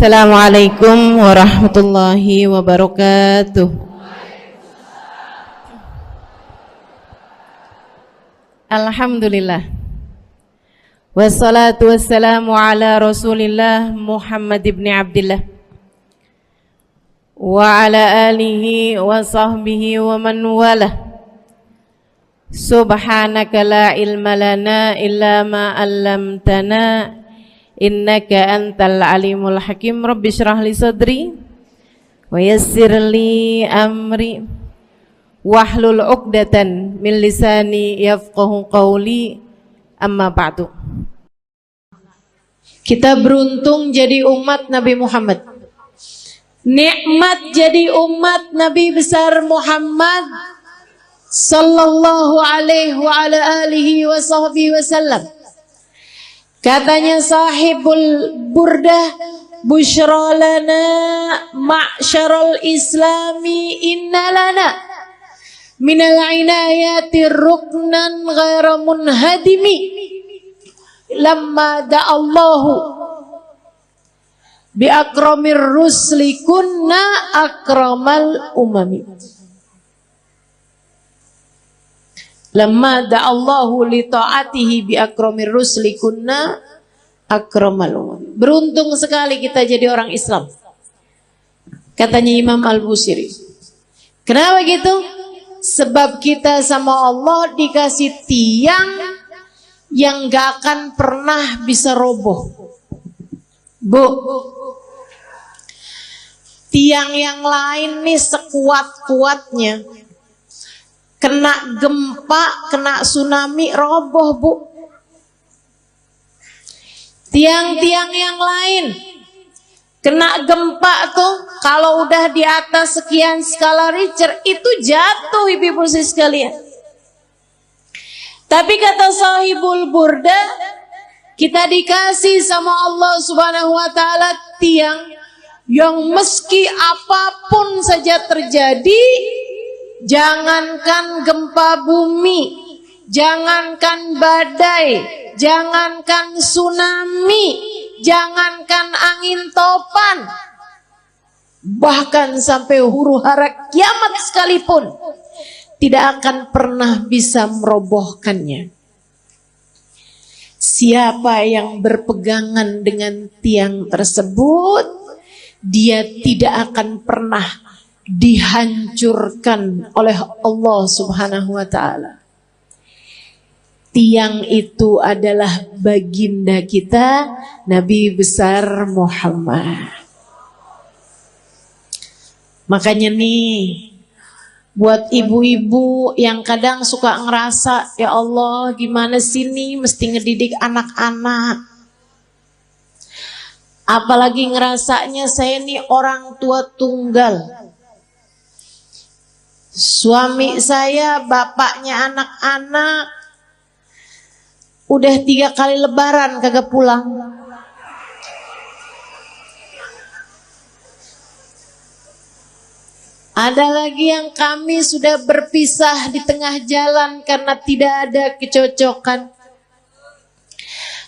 Assalamualaikum warahmatullahi wabarakatuh. Alhamdulillah. Wassalatu wassalamu ala Rasulillah Muhammad ibn Abdillah wa ala alihi wa sahbihi wa man walah. Subhanaka la ilma lana illa ma 'allamtana innaka antal alimul hakim. Rabbi shrah li sadri wa yassir li amri wahlul 'uqdatan min lisani yafqahu qawli. Amma ba'du. Kita beruntung jadi umat Nabi Muhammad. Nikmat jadi umat Nabi besar Muhammad sallallahu alaihi wa ala alihi wa sahbihi wasallam. Katanya sahibul burdah, busyra lana ma'syarul islami inna lana minal inayati ruknan ghaira munhadimi lamma da'allahu bi akramir rusli kunna akramal umami. Lamma da'allahu li ta'atihi bi akramir rusli kunna akramal umam. Beruntung sekali kita jadi orang Islam, katanya Imam Al-Busiri. Kenapa gitu? Sebab kita sama Allah dikasih tiang yang gak akan pernah bisa roboh. Bu, tiang yang lain nih sekuat-kuatnya, kena gempa, kena tsunami, roboh bu. Tiang-tiang yang lain kena gempa tuh, kalau udah di atas sekian skala Richter itu jatuh ibu-ibu sekalian. Tapi kata sahibul burda, kita dikasih sama Allah subhanahu wa ta'ala tiang yang meski apapun saja terjadi, jangankan gempa bumi, jangankan badai, jangankan tsunami, jangankan angin topan, bahkan sampai huru hara kiamat sekalipun tidak akan pernah bisa merobohkannya. Siapa yang berpegangan dengan tiang tersebut, dia tidak akan pernah dihancurkan oleh Allah subhanahu wa ta'ala. Tiang itu adalah baginda kita, Nabi besar Muhammad. Makanya nih, buat ibu-ibu yang kadang suka ngerasa, ya Allah gimana sih nih mesti ngedidik anak-anak. Apalagi ngerasanya saya nih orang tua tunggal. Suami saya bapaknya anak-anak, udah 3 kali lebaran kagak pulang. Ada lagi yang kami sudah berpisah di tengah jalan karena tidak ada kecocokan.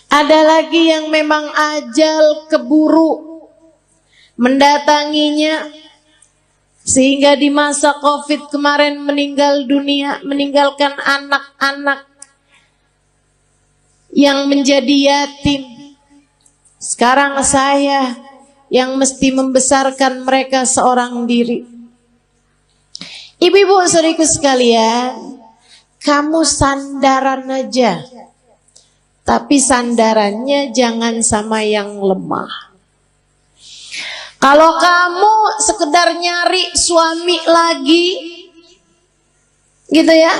Ada lagi yang memang ajal keburu mendatanginya, sehingga di masa Covid kemarin meninggal dunia, meninggalkan anak-anak yang menjadi yatim. Sekarang saya yang mesti membesarkan mereka seorang diri. Ibu-ibu saudariku sekalian, kamu sandaran aja, tapi sandarannya jangan sama yang lemah. Kalau kamu sekedar nyari suami lagi, gitu ya,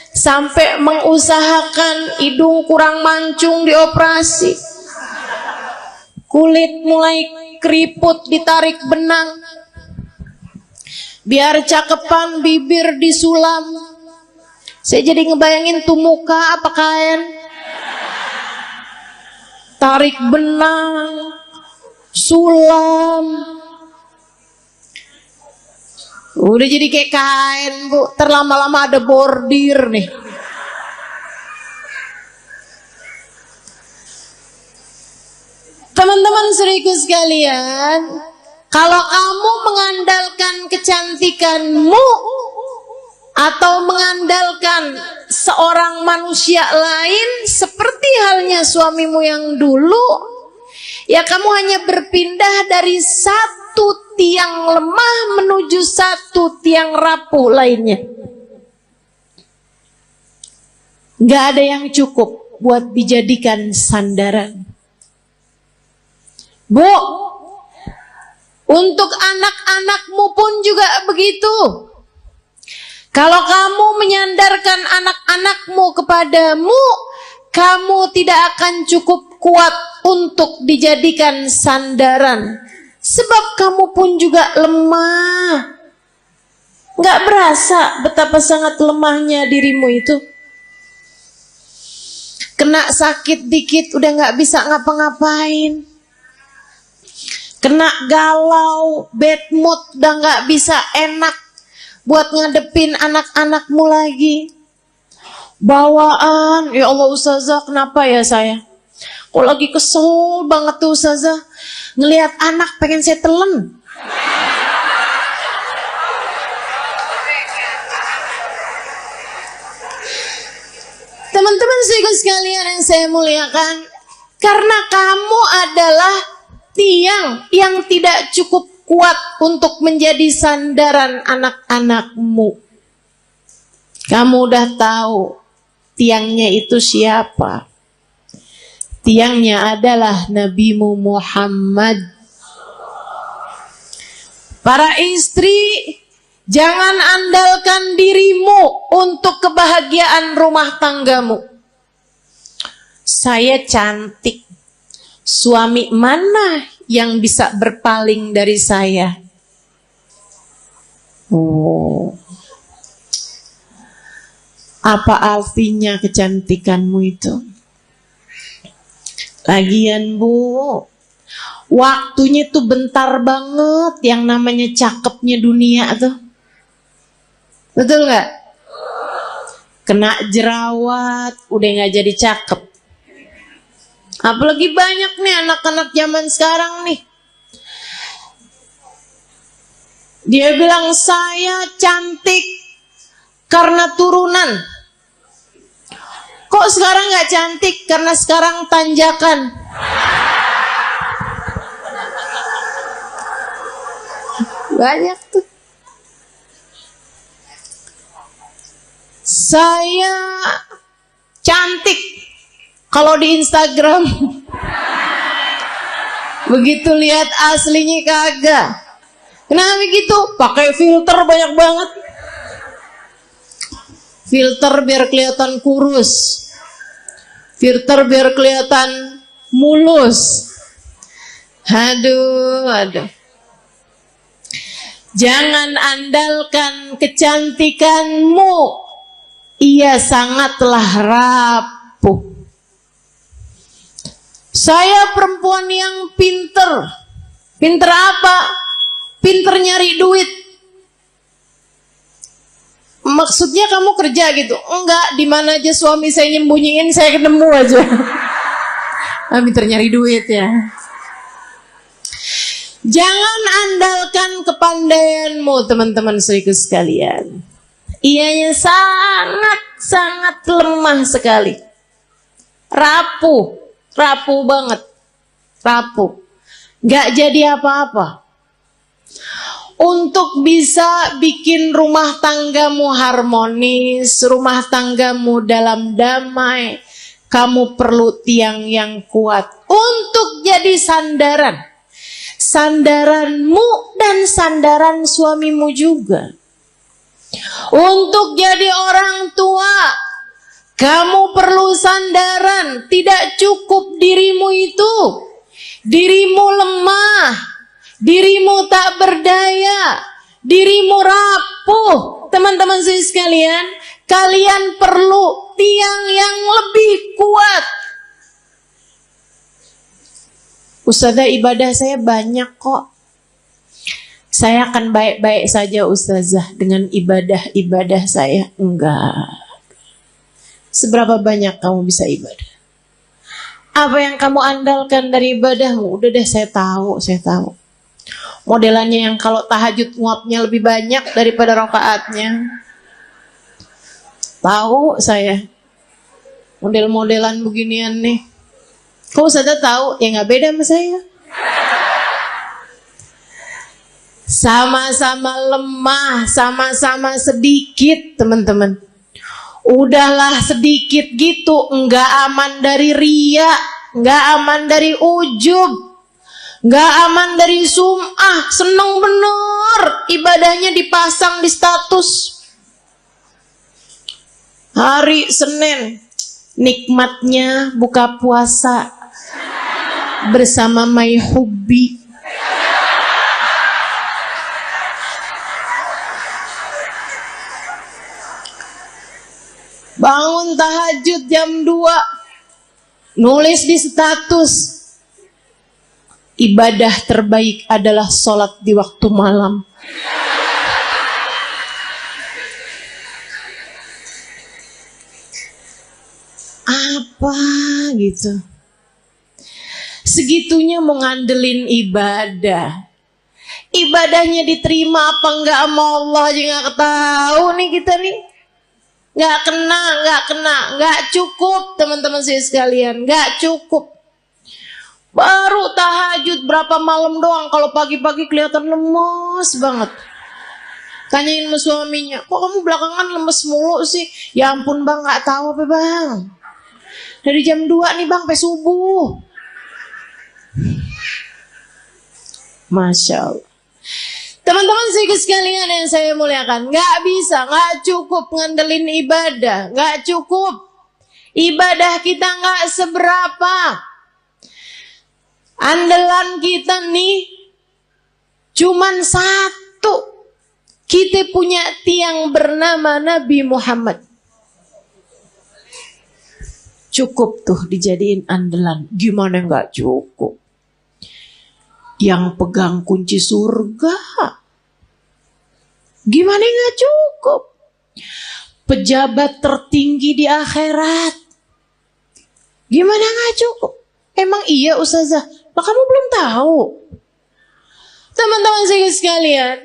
sampai mengusahakan hidung kurang mancung dioperasi, kulit mulai keriput ditarik benang, biar cakepan bibir disulam. Saya jadi ngebayangin tuh muka apa kain, tarik benang, sulam, udah jadi kayak kain bu. Terlama-lama ada bordir nih. Teman-teman Teman-teman seriku sekalian, kalau kamu mengandalkan kecantikanmu atau mengandalkan seorang manusia lain seperti halnya suamimu yang dulu, ya kamu hanya berpindah dari satu tiang lemah menuju satu tiang rapuh lainnya. Gak ada yang cukup buat dijadikan sandaran. Bu, untuk anak-anakmu pun juga begitu. Kalau kamu menyandarkan anak-anakmu kepadamu, kamu tidak akan cukup kuat untuk dijadikan sandaran. Sebab kamu pun juga lemah. Gak berasa betapa sangat lemahnya dirimu itu. Kena sakit dikit udah gak bisa ngapa-ngapain. Kena galau, bad mood udah gak bisa enak buat ngadepin anak-anakmu lagi. Bawaan, ya Allah Ustazah, kenapa ya saya? Kok lagi kesel banget tuh Ustazah, ngelihat anak pengen saya telan. Teman-teman sekalian yang saya muliakan, karena kamu adalah tiang yang tidak cukup kuat untuk menjadi sandaran anak-anakmu. Kamu udah tahu tiangnya itu siapa? Tiangnya adalah Nabimu Muhammad. Para istri, jangan andalkan dirimu untuk kebahagiaan rumah tanggamu. Saya cantik, suami mana yang bisa berpaling dari saya? Oh, apa artinya kecantikanmu itu? Lagian Bu, waktunya tuh bentar banget yang namanya cakepnya dunia tuh. Betul gak? Kena jerawat, udah gak jadi cakep. Apalagi banyak nih anak-anak zaman sekarang nih. Dia bilang saya cantik karena turunan. Kok sekarang gak cantik? Karena sekarang tanjakan. Banyak tuh. Saya cantik kalau di Instagram. Begitu lihat aslinya kagak. Kenapa begitu? Pakai filter banyak banget. Filter biar kelihatan kurus. Filter biar kelihatan mulus. Aduh. Jangan andalkan kecantikanmu. Ia sangatlah rapuh. Saya perempuan yang pinter. Pinter apa? Pinter nyari duit. Maksudnya kamu kerja gitu? Enggak, di mana aja suami saya nyembunyiin, saya ketemu aja. Pinter nyari duit ya. Jangan andalkan kepandaianmu, teman-teman saudaraku sekalian. Ianya sangat lemah sekali. Rapuh banget. Gak jadi apa-apa. Untuk bisa bikin rumah tanggamu harmonis, rumah tanggamu dalam damai, kamu perlu tiang yang kuat untuk jadi sandaran. Sandaranmu dan sandaran suamimu juga. Untuk jadi orang tua, kamu perlu sandaran. Tidak cukup dirimu itu. Dirimu lemah, dirimu tak berdaya, dirimu rapuh. Teman-teman sekalian, kalian perlu tiang yang lebih kuat. Ustazah, ibadah saya banyak kok. Saya akan baik-baik saja Ustazah dengan ibadah saya. Enggak. Seberapa banyak kamu bisa ibadah? Apa yang kamu andalkan dari ibadahmu? Udah deh, saya tahu. Modelannya yang kalau tahajud nguapnya lebih banyak daripada rakaatnya. Tahu saya. Model-modelan beginian nih. Kok Ustazah tahu? Ya nggak beda sama saya. Sama-sama lemah, sama-sama sedikit, teman-teman. Udahlah sedikit gitu, nggak aman dari riya, nggak aman dari ujub, nggak aman dari sum'ah. Seneng bener ibadahnya dipasang di status. Hari Senin, nikmatnya buka puasa bersama My Hubbi. Bangun tahajud jam 2, nulis di status, ibadah terbaik adalah sholat di waktu malam. Apa gitu? Segitunya mau ngandelin ibadah. Ibadahnya diterima apa enggak sama Allah aja nggak tahu nih kita nih. Nggak kena, nggak cukup teman-teman saya sekalian, nggak cukup. Baru tahajud berapa malam doang, kalau pagi-pagi kelihatan lemes banget. Tanyain sama suaminya, kok kamu belakangan lemes mulu sih? Ya ampun bang, nggak tahu apa bang. Dari jam 2 nih bang, sampai subuh. Masya Allah. Teman-teman sekalian yang saya muliakan, nggak bisa, nggak cukup ngandelin ibadah, nggak cukup. Ibadah kita nggak seberapa. Andalan kita nih cuman satu. Kita punya tiang bernama Nabi Muhammad. Cukup tuh dijadiin andalan. Gimana nggak cukup? Yang pegang kunci surga. Gimana nggak cukup? Pejabat tertinggi di akhirat. Gimana nggak cukup? Emang iya Ustazah? Nah, kamu belum tahu. Teman-teman saya sekalian,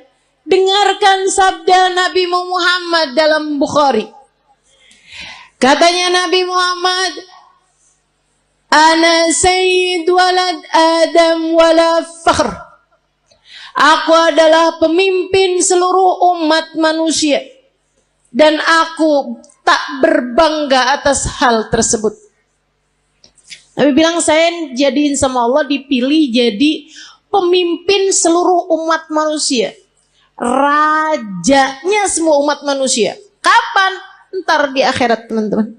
dengarkan sabda Nabi Muhammad dalam Bukhari. Katanya Nabi Muhammad, Ana sayyid walad Adam wala fakhr. Aku adalah pemimpin seluruh umat manusia. Dan aku tak berbangga atas hal tersebut. Nabi bilang, saya jadiin sama Allah dipilih jadi pemimpin seluruh umat manusia. Rajanya semua umat manusia. Kapan? Ntar di akhirat teman-teman.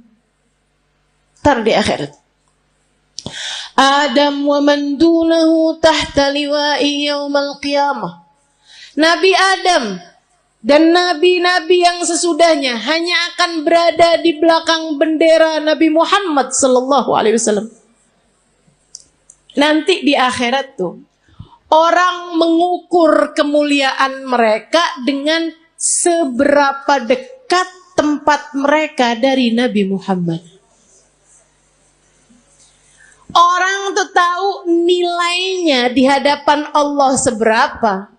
Ntar di akhirat. Adam wa man dunahu tahta liwa'i yaumal qiyamah. Nabi Adam dan nabi-nabi yang sesudahnya hanya akan berada di belakang bendera Nabi Muhammad sallallahu alaihi wasallam. Nanti di akhirat tuh orang mengukur kemuliaan mereka dengan seberapa dekat tempat mereka dari Nabi Muhammad. Orang tuh tahu nilainya di hadapan Allah seberapa.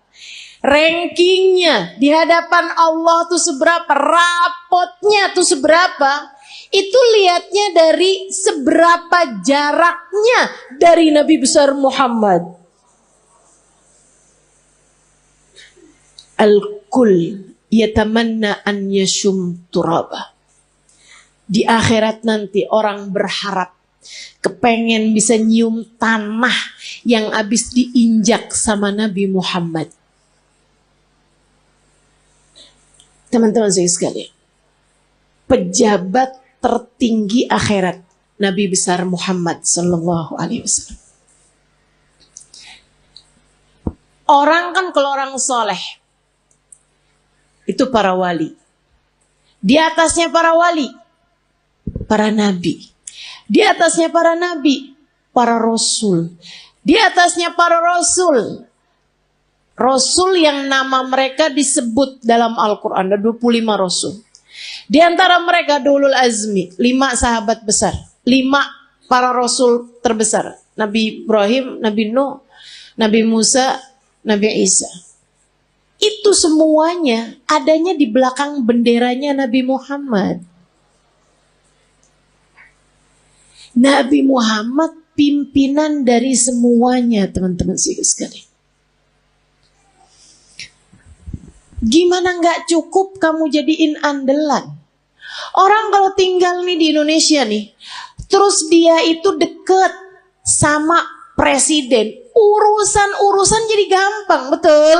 Rankingnya di hadapan Allah tuh seberapa. Rapotnya tuh seberapa. Itu lihatnya dari seberapa jaraknya dari Nabi besar Muhammad. Al-kul yatamanna an yashum turaba. Di akhirat nanti orang berharap kepengen bisa nyium tanah yang habis diinjak sama Nabi Muhammad. Teman-teman saya sekalian, pejabat tertinggi akhirat Nabi besar Muhammad sallallahu alaihi wasallam. Orang kan kalau orang soleh itu para wali. Di atasnya para wali, para nabi. Di atasnya para nabi, para rasul. Di atasnya para rasul. Rasul yang nama mereka disebut dalam Al-Quran. Ada 25 rasul. Di antara mereka Ulul Azmi, 5 sahabat besar. 5 para rasul terbesar. Nabi Ibrahim, Nabi Nuh, Nabi Musa, Nabi Isa. Itu semuanya adanya di belakang benderanya Nabi Muhammad. Nabi Muhammad pimpinan dari semuanya, teman-teman sekalian. Gimana nggak cukup kamu jadiin andalan? Orang kalau tinggal nih di Indonesia nih, terus dia itu deket sama presiden, urusan-urusan jadi gampang, betul?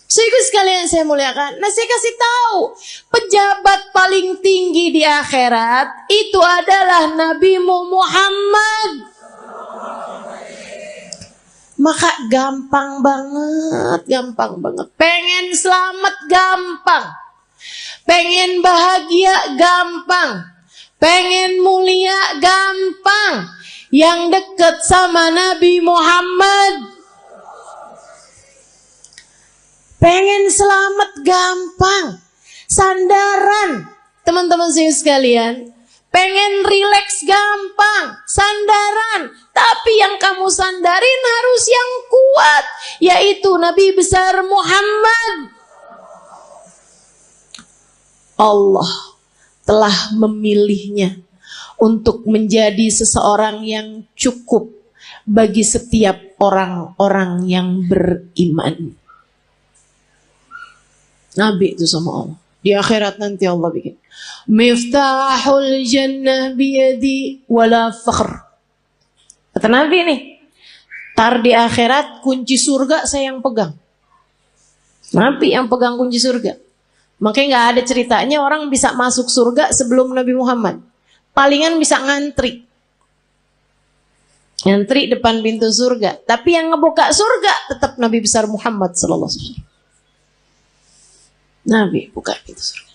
Saudara sekalian saya muliakan. Nah, saya kasih tahu, pejabat paling tinggi di akhirat itu adalah Nabi Muhammad. Maka gampang banget. Pengen selamat gampang. Pengen bahagia gampang. Pengen mulia gampang. Yang dekat sama Nabi Muhammad. Pengen selamat gampang. Sandaran, teman-teman saya sekalian. Pengen rileks gampang. Sandaran. Tapi yang kamu sandarin harus yang kuat. Yaitu Nabi besar Muhammad. Allah telah memilihnya untuk menjadi seseorang yang cukup bagi setiap orang-orang yang beriman. Nabi itu sama Allah. Di akhirat nanti Allah bikin. Miftahul jannah biyadi wala fakhr. Kata Nabi nih. Tar di akhirat kunci surga saya yang pegang. Nabi yang pegang kunci surga. Makanya gak ada ceritanya orang bisa masuk surga sebelum Nabi Muhammad. Palingan bisa ngantri. Ngantri depan pintu surga. Tapi yang ngebuka surga tetap Nabi besar Muhammad sallallahu alaihi wasallam. Nabi buka pintu surga.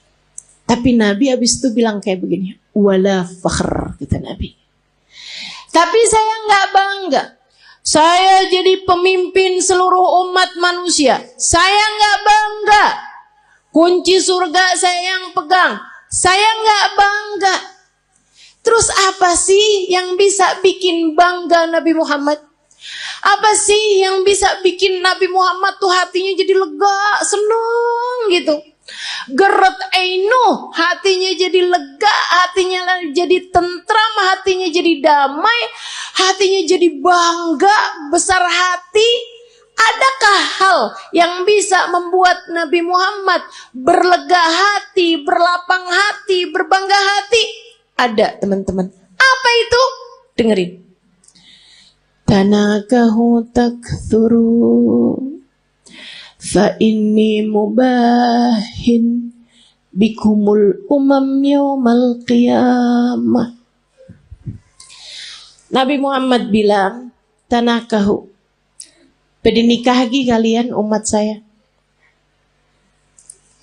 Tapi Nabi habis itu bilang kayak begini. Wala fakhr, kata Nabi. Tapi saya nggak bangga. Saya jadi pemimpin seluruh umat manusia. Saya nggak bangga. Kunci surga saya yang pegang. Saya nggak bangga. Terus apa sih yang bisa bikin bangga Nabi Muhammad? Apa sih yang bisa bikin Nabi Muhammad tuh hatinya jadi lega, seneng gitu. Geret ainu, hatinya jadi lega, hatinya jadi tentram, hatinya jadi damai, hatinya jadi bangga, besar hati. Adakah hal yang bisa membuat Nabi Muhammad berlega hati, berlapang hati, berbangga hati? Ada, teman-teman. Apa itu? Dengerin. Tanakahu takthuru fa inni mubahin bikumul yaumal qiyamah. Nabi Muhammad bilang, tanakahu, bernikahi kalian umat saya.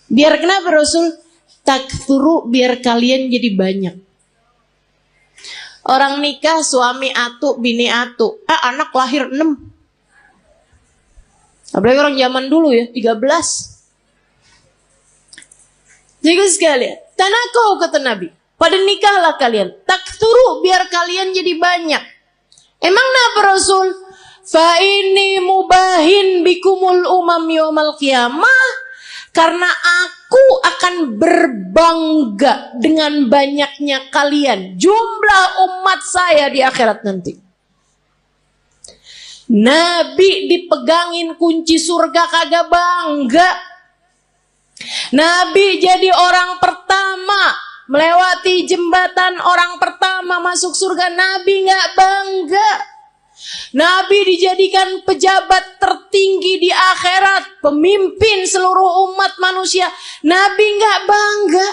Biar kenapa Rasul? Takthuru, biar kalian jadi banyak. Orang nikah suami atu, bini atu. Anak lahir 6. Apalagi orang zaman dulu ya, 13. Jadi sekalian, tanakau kata Nabi, pada nikahlah kalian. Takthuru, biar kalian jadi banyak. Emang kenapa Rasul? Fa ini mubahin bikumul yaumal qiyamah. Karena aku akan berbangga dengan banyaknya kalian. Jumlah umat saya di akhirat nanti. Nabi dipegangin kunci surga kagak bangga. Nabi jadi orang pertama melewati jembatan, orang pertama masuk surga. Nabi gak bangga. Nabi dijadikan pejabat tertinggi di akhirat, pemimpin seluruh umat manusia. Nabi nggak bangga.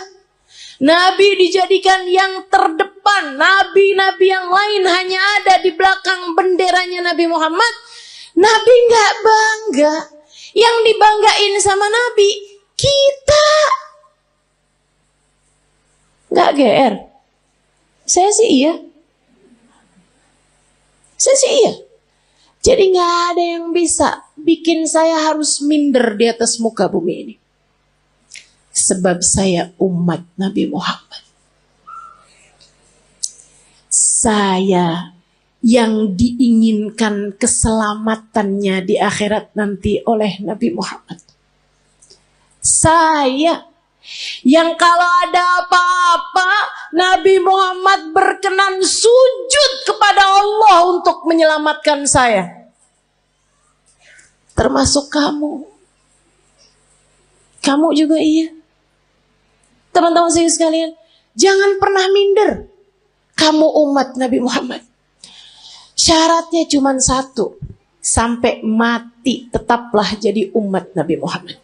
Nabi dijadikan yang terdepan. Nabi-nabi yang lain hanya ada di belakang benderanya Nabi Muhammad. Nabi nggak bangga. Yang dibanggain sama Nabi kita. Nggak GR. Saya sih iya. Jadi gak ada yang bisa bikin saya harus minder di atas muka bumi ini. Sebab saya umat Nabi Muhammad. saya yang diinginkan keselamatannya di akhirat nanti oleh Nabi Muhammad. Saya yang kalau ada apa-apa Nabi Muhammad berkenan sujud kepada Allah untuk menyelamatkan saya. Termasuk kamu. Kamu juga iya. Teman-teman saya sekalian, jangan pernah minder. Kamu umat Nabi Muhammad. Syaratnya cuma satu. Sampai mati tetaplah jadi umat Nabi Muhammad.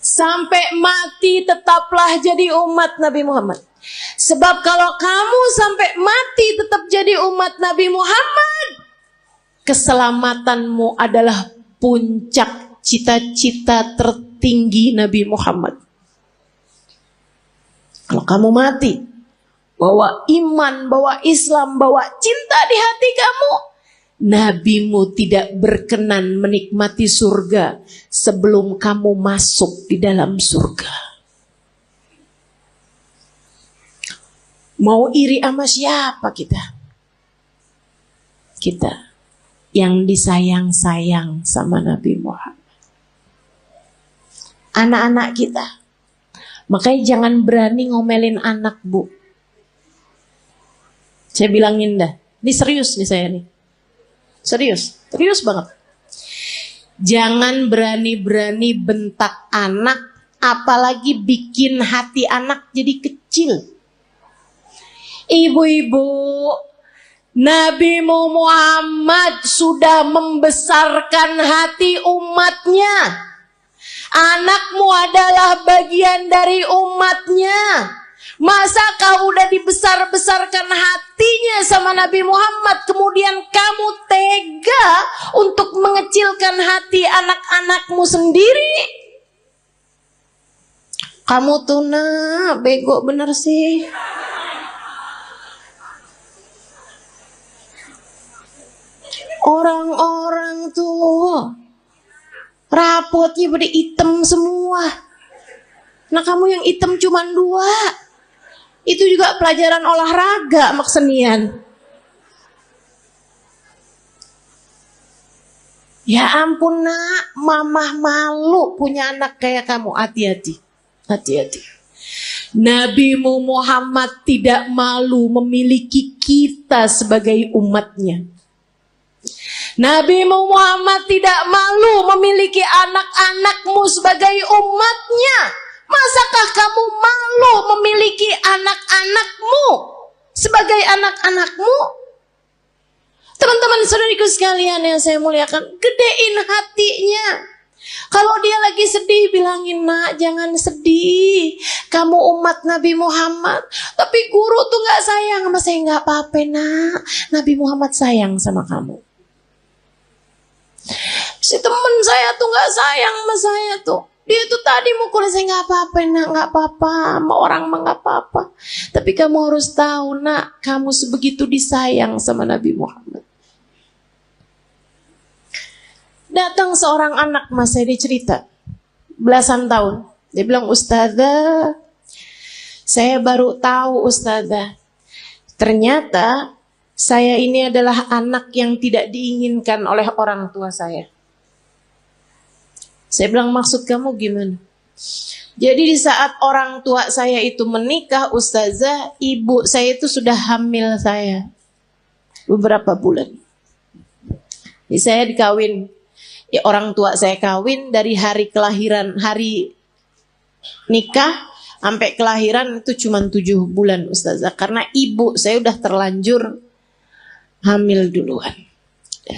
Sampai mati tetaplah jadi umat Nabi Muhammad. Sebab kalau kamu sampai mati tetap jadi umat Nabi Muhammad, keselamatanmu adalah puncak cita-cita tertinggi Nabi Muhammad. Kalau kamu mati, bawa iman, bawa Islam, bawa cinta di hati kamu, Nabimu tidak berkenan menikmati surga sebelum kamu masuk di dalam surga. Mau iri sama siapa kita? Kita yang disayang-sayang sama Nabi Muhammad. Anak-anak kita. Makanya jangan berani ngomelin anak, Bu. Saya bilangin dah. Ini serius nih saya nih. Serius banget. Jangan berani-berani bentak anak, apalagi bikin hati anak jadi kecil. Ibu-ibu, Nabi Muhammad sudah membesarkan hati umatnya. Anakmu adalah bagian dari umatnya. Masa kau udah dibesar-besarkan hatinya sama Nabi Muhammad, kemudian kamu tega untuk mengecilkan hati anak-anakmu sendiri? Kamu tuh bego bener sih. Orang-orang tuh rapotnya pada hitam semua. Nah kamu yang hitam cuma 2. Itu juga pelajaran olahraga sama kesenian. Ya ampun nak, mamah malu punya anak kayak kamu. Hati-hati. Nabi Muhammad tidak malu memiliki kita sebagai umatnya. Nabi Muhammad tidak malu memiliki anak-anakmu sebagai umatnya. Masakah kamu malu memiliki anak-anakmu sebagai anak-anakmu? Teman-teman saudariku sekalian yang saya muliakan, gedein hatinya. Kalau dia lagi sedih, bilangin, nak jangan sedih. Kamu umat Nabi Muhammad. Tapi guru tuh gak sayang sama saya. Gak apa-apa nak. Nabi Muhammad sayang sama kamu. Si temen saya tuh gak sayang sama saya tuh. Dia tuh tadi mukul saya, gak apa-apa nak, gak apa-apa. Sama orang mah gak apa-apa. Tapi kamu harus tahu nak, kamu sebegitu disayang sama Nabi Muhammad. Datang seorang anak mas saya, dia cerita. Belasan tahun. Dia bilang, Ustazah, saya baru tahu Ustazah. Ternyata saya ini adalah anak yang tidak diinginkan oleh orang tua saya. Saya bilang, maksud kamu gimana? Jadi di saat orang tua saya itu menikah, Ustazah, ibu saya itu sudah hamil saya beberapa bulan. Jadi saya dikawin, ya orang tua saya kawin dari hari kelahiran, hari nikah sampai kelahiran itu cuma 7 bulan Ustazah. Karena ibu saya udah terlanjur hamil duluan.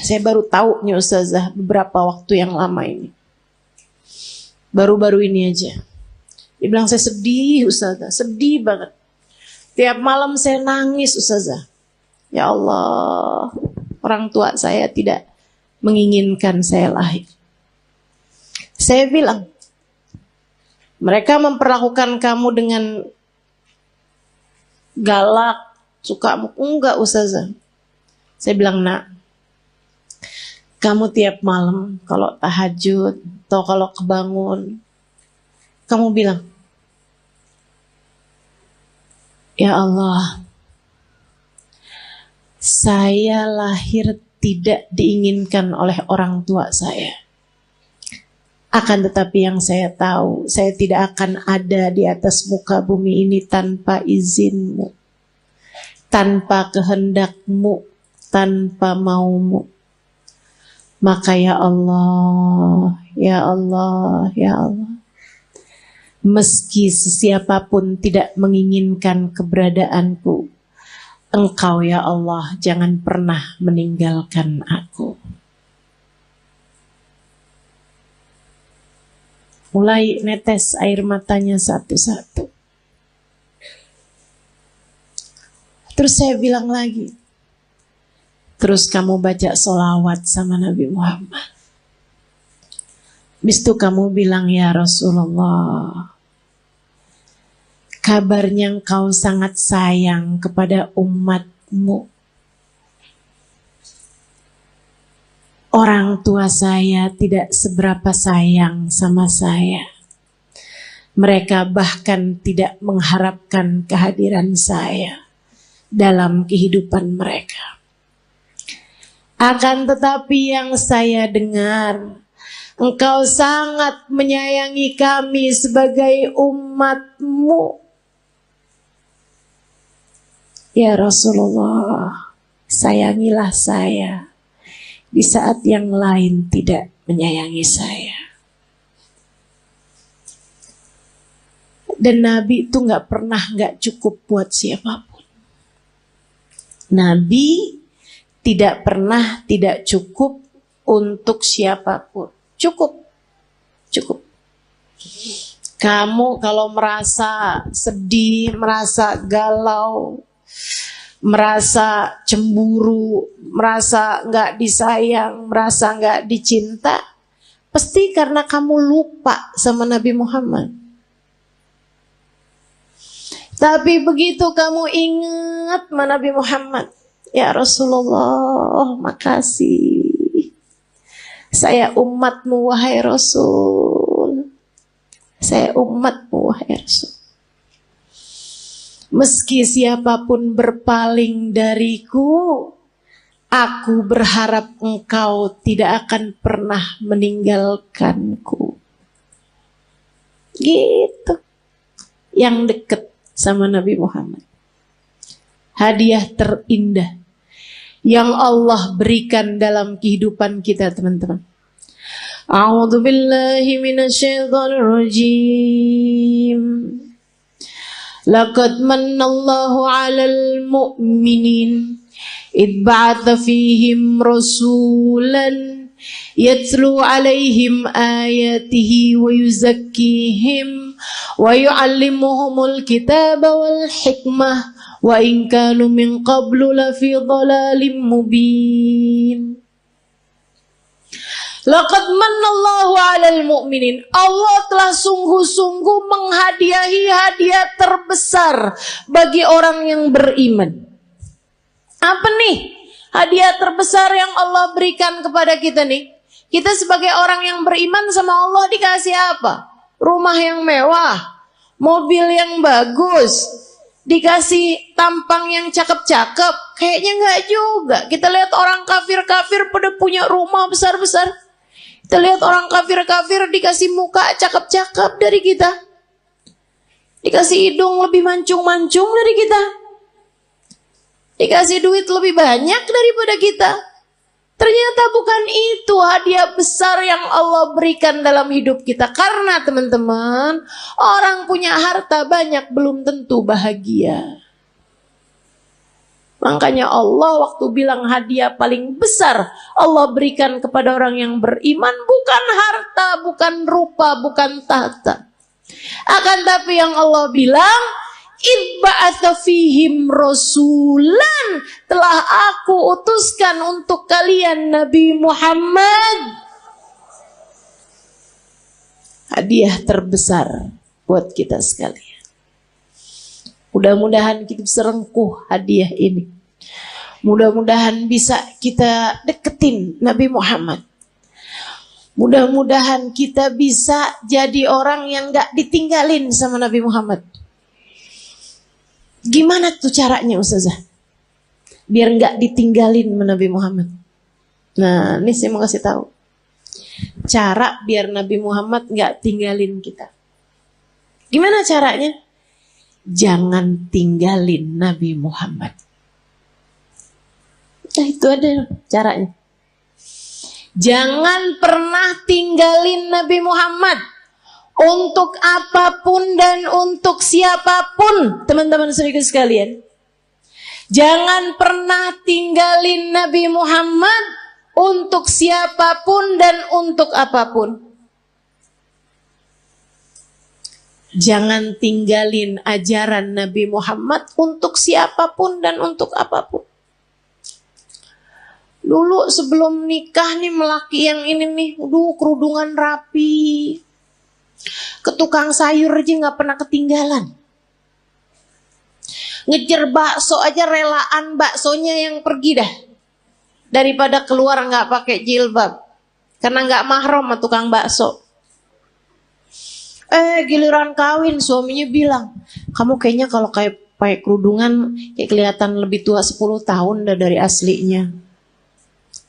Saya baru tahu nih Ustazah beberapa waktu yang lama ini. Baru-baru ini aja. Dia bilang, saya sedih Ustazah, sedih banget. Tiap malam saya nangis Ustazah. Ya Allah, orang tua saya tidak menginginkan saya lahir. Saya bilang, mereka memperlakukan kamu dengan galak, suka enggak Ustazah. Saya bilang, nak, kamu tiap malam kalau tahajud atau kalau kebangun, kamu bilang, Ya Allah, saya lahir tidak diinginkan oleh orang tua saya. Akan tetapi yang saya tahu, saya tidak akan ada di atas muka bumi ini tanpa izinmu, tanpa kehendakmu, tanpa maumu. Maka ya Allah, ya Allah, ya Allah, meski sesiapapun tidak menginginkan keberadaanku, Engkau ya Allah jangan pernah meninggalkan aku. Mulai netes air matanya satu-satu. Terus saya bilang lagi, terus kamu baca sholawat sama Nabi Muhammad. Habis itu kamu bilang, ya Rasulullah, kabarnya engkau sangat sayang kepada umatmu. Orang tua saya tidak seberapa sayang sama saya. Mereka bahkan tidak mengharapkan kehadiran saya dalam kehidupan mereka. Akan tetapi yang saya dengar, engkau sangat menyayangi kami sebagai umatmu. Ya Rasulullah, sayangilah saya di saat yang lain tidak menyayangi saya. Dan Nabi itu gak pernah gak cukup buat siapapun. Nabi tidak pernah tidak cukup untuk siapapun. Cukup. Kamu kalau merasa sedih, merasa galau, merasa cemburu, merasa gak disayang, merasa gak dicinta, pasti karena kamu lupa sama Nabi Muhammad. Tapi begitu kamu ingat sama Nabi Muhammad, ya Rasulullah, makasih. Saya umatmu wahai Rasul. Saya umatmu wahai Rasul. Meski siapapun berpaling dariku, aku berharap engkau tidak akan pernah meninggalkanku. Gitu. Yang dekat sama Nabi Muhammad. Hadiah terindah yang Allah berikan dalam kehidupan kita, teman-teman. A'udzu billahi minasyaitonir rajim. Laqad manallahu 'alal mu'minin id ba'atha fihim rasulan yatlu 'alaihim ayatihi wa yuzakkihim wa yu'allimuhumul kitaba wal hikmah wa in kanu min qablu lafi dhalalim mubin. Laqad manallahu 'alal mu'minin. Allah telah sungguh-sungguh menghadiahi hadiah terbesar bagi orang yang beriman. Apa nih hadiah terbesar yang Allah berikan kepada kita nih? Kita sebagai orang yang beriman sama Allah dikasih apa? Rumah yang mewah, mobil yang bagus, dikasih tampang yang cakep-cakep. Kayaknya enggak juga. Kita lihat orang kafir-kafir pada punya rumah besar-besar. Kita lihat orang kafir-kafir dikasih muka cakep-cakep dari kita. Dikasih hidung lebih mancung-mancung dari kita. Dikasih duit lebih banyak daripada kita. Ternyata bukan itu hadiah besar yang Allah berikan dalam hidup kita. Karena teman-teman, orang punya harta banyak belum tentu bahagia. Makanya Allah waktu bilang hadiah paling besar Allah berikan kepada orang yang beriman bukan harta, bukan rupa, bukan tahta. Akan tapi yang Allah bilang, Ibba'atha fihim rasulan, telah aku utuskan untuk kalian Nabi Muhammad. Hadiah terbesar buat kita sekalian. Mudah-mudahan kita bisa rengkuh hadiah ini. Mudah-mudahan bisa kita deketin Nabi Muhammad. Mudah-mudahan kita bisa jadi orang yang gak ditinggalin sama Nabi Muhammad. Gimana tuh caranya Ustazah? Biar nggak ditinggalin sama Nabi Muhammad. Nah, ini saya mau kasih tahu. Cara biar Nabi Muhammad nggak tinggalin kita. Gimana caranya? Jangan tinggalin Nabi Muhammad. Nah, itu ada caranya. Jangan pernah tinggalin Nabi Muhammad. Untuk apapun dan untuk siapapun, teman-teman saudara sekalian. Jangan pernah tinggalin Nabi Muhammad untuk siapapun dan untuk apapun. Jangan tinggalin ajaran Nabi Muhammad untuk siapapun dan untuk apapun. Dulu sebelum nikah nih melaki yang ini nih, kerudungan rapi. Ke tukang sayur aja gak pernah ketinggalan. Ngejar bakso aja relaan baksonya yang pergi dah. Daripada keluar gak pakai jilbab. Karena gak mahram sama tukang bakso. Giliran kawin suaminya bilang, kamu kayaknya kalau kayak pakai kerudungan kayak kelihatan lebih tua 10 tahun dah dari aslinya.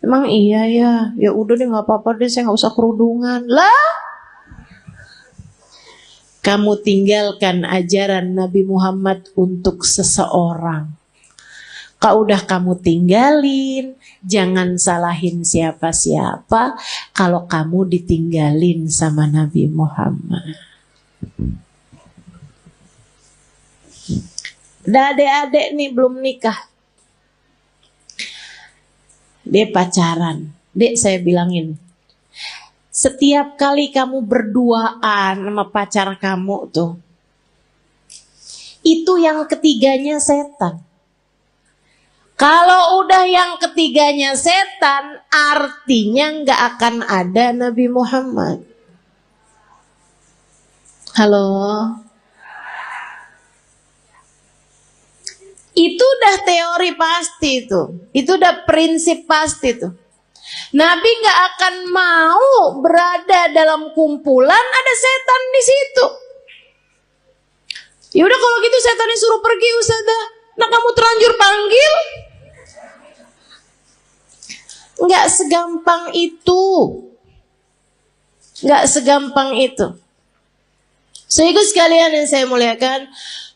Emang iya ya? Ya udah deh gak apa-apa deh, saya gak usah kerudungan. Lah, kamu tinggalkan ajaran Nabi Muhammad untuk seseorang. Kalau udah kamu tinggalin, jangan salahin siapa-siapa kalau kamu ditinggalin sama Nabi Muhammad. Udah adik-adik nih belum nikah. Dia pacaran. Dek, saya bilangin. Setiap kali kamu berduaan sama pacar kamu tuh, itu yang ketiganya setan. Kalau udah yang ketiganya setan, artinya nggak akan ada Nabi Muhammad. Halo? Itu udah teori pasti tuh. Itu udah prinsip pasti tuh. Nabi nggak akan mau berada dalam kumpulan ada setan di situ. Ya udah kalau gitu setannya suruh pergi Ustazah. Nah kamu terlanjur panggil. Nggak segampang itu. Nggak segampang itu. Sehingga sekalian yang saya muliakan,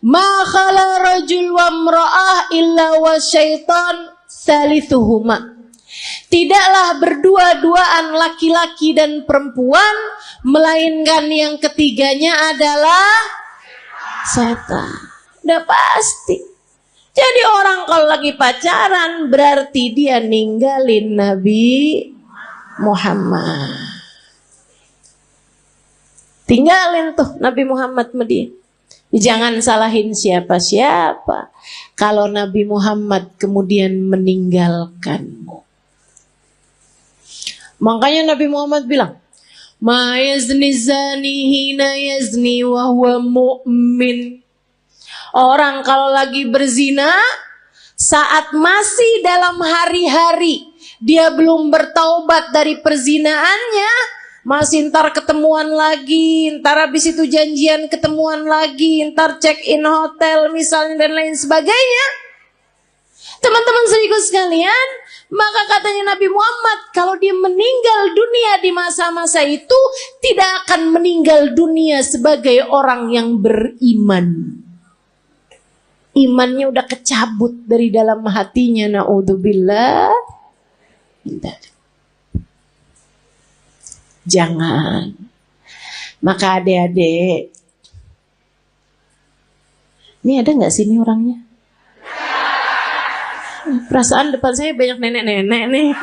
ma khala rajul wa imra'ah illa wa syaitan salithuhuma. Tidaklah berdua-duaan laki-laki dan perempuan, melainkan yang ketiganya adalah setan. Udah pasti. Jadi orang kalau lagi pacaran berarti dia ninggalin Nabi Muhammad. Tinggalin tuh Nabi Muhammad sama dia. Jangan salahin siapa-siapa kalau Nabi Muhammad kemudian meninggalkanmu. Makanya Nabi Muhammad bilang, ma yazni zani hina yazni wa huwa mu'min. Orang kalau lagi berzina, saat masih dalam hari-hari, dia belum bertaubat dari perzinaannya, masih ntar ketemuan lagi, ntar habis itu janjian ketemuan lagi, ntar check in hotel misalnya dan lain sebagainya. Teman-teman saudaraku sekalian, maka katanya Nabi Muhammad, kalau dia meninggal dunia di masa-masa itu, tidak akan meninggal dunia sebagai orang yang beriman. Imannya udah kecabut dari dalam hatinya, na'udzubillah. Jangan. Maka adik-adik, ini ada gak sini orangnya? Perasaan depan saya banyak nenek-nenek nih.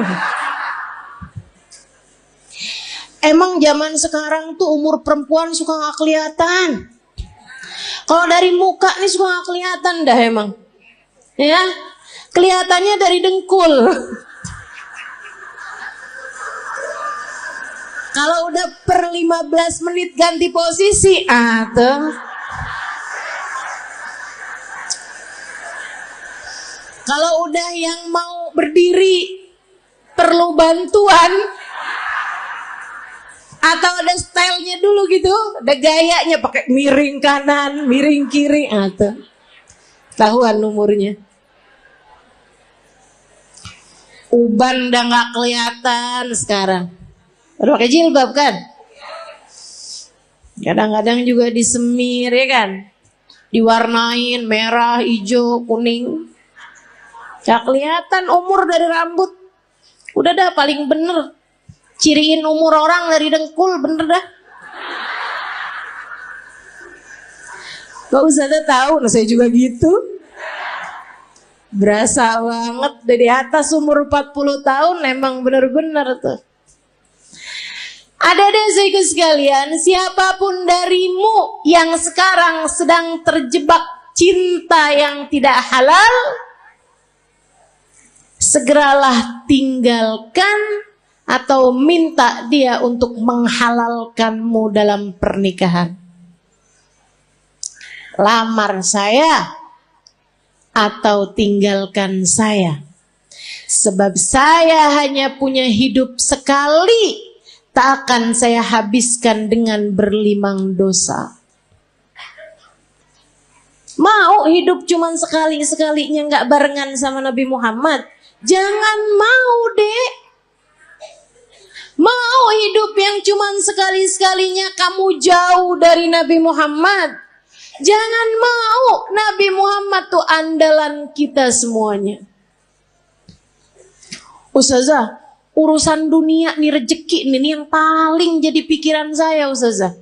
Emang zaman sekarang tuh umur perempuan suka gak kelihatan. Kalau dari muka nih suka gak kelihatan dah emang. Ya, kelihatannya dari dengkul. Kalau udah per 15 menit ganti posisi, tuh. Kalau udah yang mau berdiri perlu bantuan atau ada stylenya dulu gitu, ada gayanya pakai miring kanan, miring kiri, tuh. Tahuan umurnya. Uban udah gak kelihatan sekarang. Udah pakai jilbab kan? Kadang-kadang juga disemir ya kan? Diwarnain merah, hijau, kuning. Gak kelihatan umur dari rambut. Udah dah paling bener. Ciriin umur orang dari dengkul, bener dah. Gak usah tahu, nah saya juga gitu. Berasa banget dari atas umur 40 tahun emang bener-bener tuh. Ada saudara sekalian, siapapun darimu yang sekarang sedang terjebak cinta yang tidak halal, segeralah tinggalkan atau minta dia untuk menghalalkanmu dalam pernikahan. Lamar saya atau tinggalkan saya. Sebab saya hanya punya hidup sekali, tak akan saya habiskan dengan berlimang dosa. Mau hidup cuman sekali-sekalinya gak barengan sama Nabi Muhammad? Jangan mau dek. Mau hidup yang cuman sekali-sekalinya kamu jauh dari Nabi Muhammad? Jangan mau. Nabi Muhammad tuh andalan kita semuanya. Ustazah, urusan dunia nih, rezeki nih yang paling jadi pikiran saya Ustazah.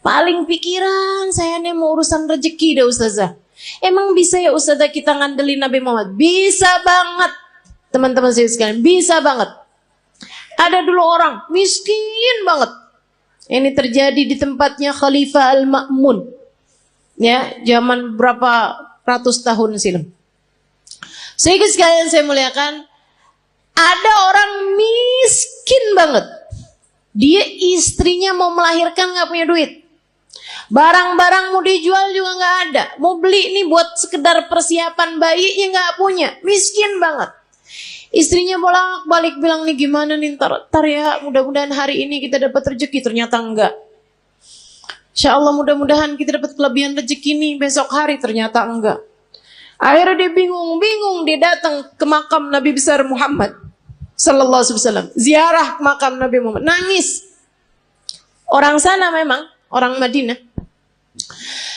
Paling pikiran saya nih mau urusan rezeki deh Ustazah. Emang bisa ya Ustazah kita ngandelin Nabi Muhammad? Bisa banget. Teman-teman saya sekalian, bisa banget. Ada dulu orang miskin banget. Ini terjadi di tempatnya Khalifah Al-Ma'mun. Ya, zaman berapa ratus tahun silam. Sehingga sekalian saya muliakan, ada orang miskin banget. Dia istrinya mau melahirkan gak punya duit. Barang-barang mau dijual juga gak ada. Mau beli nih buat sekedar persiapan bayinya gak punya. Miskin banget. Istrinya bolak-balik bilang nih gimana nih ntar ya, mudah-mudahan hari ini kita dapat rezeki. Ternyata enggak. Insya Allah mudah-mudahan kita dapat kelebihan rezeki nih besok hari. Ternyata enggak. Akhirnya dia bingung. Dia datang ke makam Nabi besar Muhammad sallallahu alaihi wasallam. Ziarah makam Nabi Muhammad. Nangis. Orang sana memang, orang Madinah.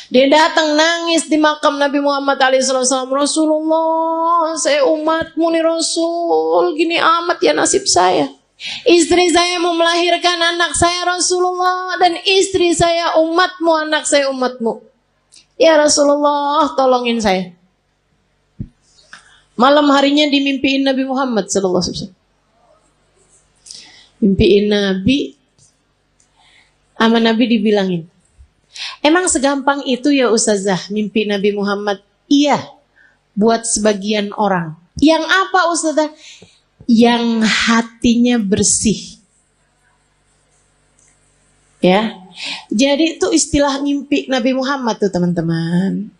Dia datang nangis di makam Nabi Muhammad SAW. Rasulullah, saya umatmu nih Rasul. Gini amat ya nasib saya. Istri saya mau melahirkan anak saya Rasulullah. Dan istri saya umatmu, anak saya umatmu. Ya Rasulullah, tolongin saya. Malam harinya dimimpiin Nabi Muhammad SAW. Mimpiin Nabi. Sama Nabi dibilangin, emang segampang itu ya Ustazah mimpi Nabi Muhammad? Iya, buat sebagian orang. Yang apa Ustazah? Yang hatinya bersih. Ya, jadi itu istilah mimpi Nabi Muhammad tuh teman-teman.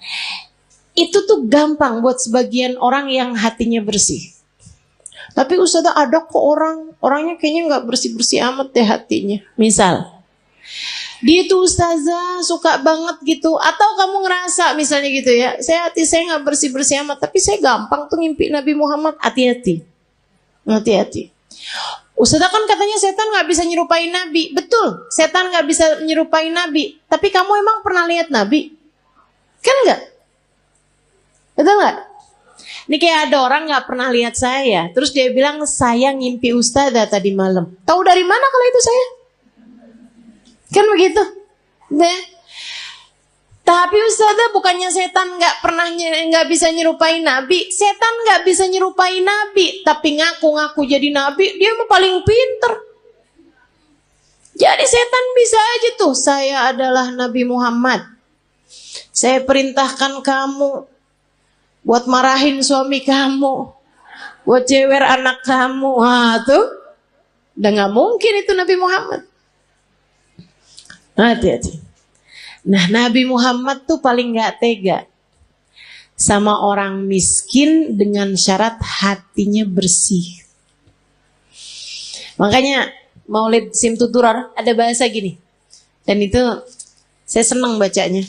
Itu tuh gampang buat sebagian orang yang hatinya bersih. Tapi Ustazah ada kok orangnya kayaknya gak bersih-bersih amat deh hatinya. Misal, dia tuh Ustazah suka banget gitu. Atau kamu ngerasa misalnya gitu ya, hati saya gak bersih-bersih amat, tapi saya gampang tuh ngimpi Nabi Muhammad. Hati-hati. Ustazah kan katanya setan gak bisa nyerupain Nabi. Betul, setan gak bisa nyerupain Nabi. Tapi kamu emang pernah lihat Nabi? Kan gak? Betul gak? Ini kayak ada orang gak pernah lihat saya, terus dia bilang saya ngimpi Ustazah tadi malam. Tahu dari mana kalau itu saya? Kan begitu. Nah, tapi Ustazah bukannya setan nggak bisa nyerupai Nabi. Setan nggak bisa nyerupai Nabi, tapi ngaku-ngaku jadi Nabi, dia mah paling pinter. Jadi setan bisa aja tuh, saya adalah Nabi Muhammad. Saya perintahkan kamu buat marahin suami kamu, buat jewer anak kamu. Wah tuh, udah nggak mungkin itu Nabi Muhammad. Hati-hati. Nah, Nabi Muhammad tuh paling gak tega sama orang miskin dengan syarat hatinya bersih. Makanya Maulid Simtuturar ada bahasa gini. Dan itu saya senang bacanya.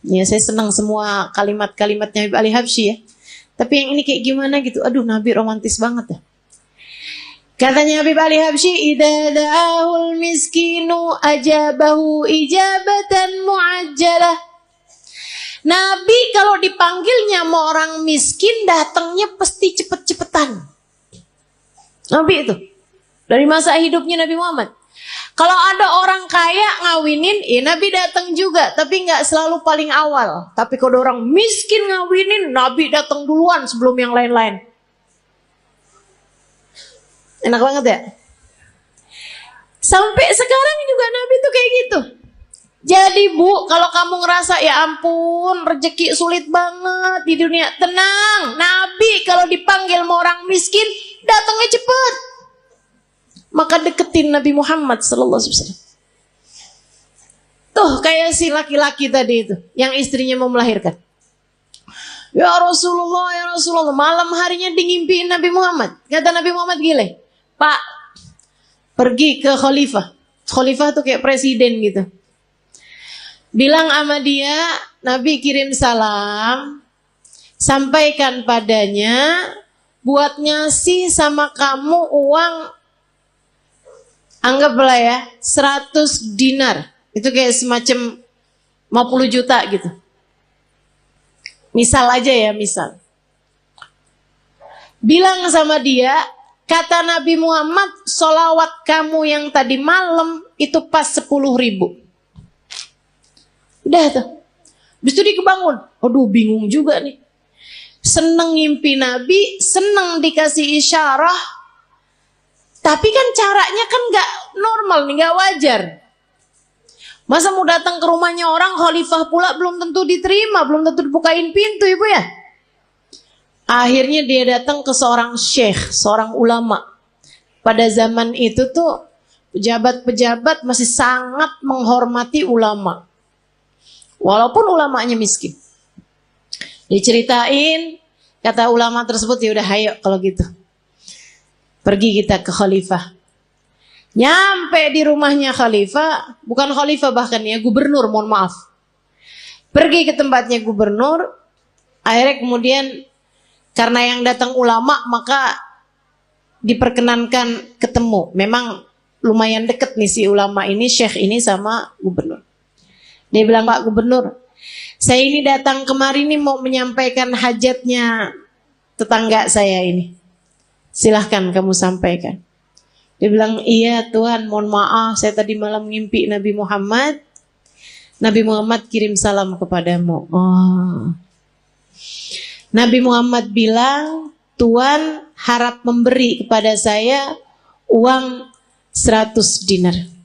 Ya, saya senang semua kalimat-kalimatnya Habib Ali Habsyi ya. Tapi yang ini kayak gimana gitu. Aduh, Nabi romantis banget ya. Katanya Habib Ali Habsyi, "Idza da'ahul miskinu ajabahu ijabatan muajjalah." Nabi kalau dipanggilnya sama orang miskin datangnya pasti cepet-cepetan. Nabi itu dari masa hidupnya Nabi Muhammad. Kalau ada orang kaya ngawinin, Nabi datang juga, tapi nggak selalu paling awal. Tapi kalau orang miskin ngawinin, Nabi datang duluan sebelum yang lain-lain. Enak banget ya. Sampai sekarang juga Nabi tuh kayak gitu. Jadi Bu, kalau kamu ngerasa ya ampun rezeki sulit banget di dunia, tenang. Nabi kalau dipanggil sama orang miskin datangnya cepet. Maka deketin Nabi Muhammad sallallahu alaihi wasallam. Tuh kayak si laki-laki tadi itu yang istrinya mau melahirkan. Ya Rasulullah, malam harinya ngimpiin Nabi Muhammad. Kata Nabi Muhammad gile, "Pak, pergi ke khalifah." Khalifah tuh kayak presiden gitu. Bilang sama dia, Nabi kirim salam, sampaikan padanya, buat ngasih sama kamu uang, anggaplah ya, 100 dinar. Itu kayak semacam 50 juta gitu. Misal aja ya, misal. Bilang sama dia, kata Nabi Muhammad, sholawat kamu yang tadi malam itu pas 10.000. Udah tuh. Habis itu dia kebangun. Aduh, bingung juga nih. Seneng ngimpi Nabi, seneng dikasih isyarah. Tapi kan caranya kan gak normal nih, gak wajar. Masa mau datang ke rumahnya orang, khalifah pula belum tentu diterima, belum tentu dibukain pintu ibu ya. Akhirnya dia datang ke seorang syekh, seorang ulama. Pada zaman itu tuh pejabat-pejabat masih sangat menghormati ulama. Walaupun ulamanya miskin. Diceritain, kata ulama tersebut, ya udah ayo kalau gitu. Pergi kita ke khalifah. Nyampe di rumahnya khalifah, bukan khalifah bahkan ya, gubernur, mohon maaf. Pergi ke tempatnya gubernur, akhirnya kemudian karena yang datang ulama maka diperkenankan ketemu. Memang lumayan deket nih si ulama ini, syekh ini sama gubernur. Dia bilang, "Pak Gubernur, saya ini datang kemari nih mau menyampaikan hajatnya tetangga saya ini. Silahkan kamu sampaikan." Dia bilang, "Iya Tuhan, mohon maaf, saya tadi malam ngimpi Nabi Muhammad. Nabi Muhammad kirim salam kepadamu." Oh. Nabi Muhammad bilang, "Tuhan harap memberi kepada saya uang 100 dinar.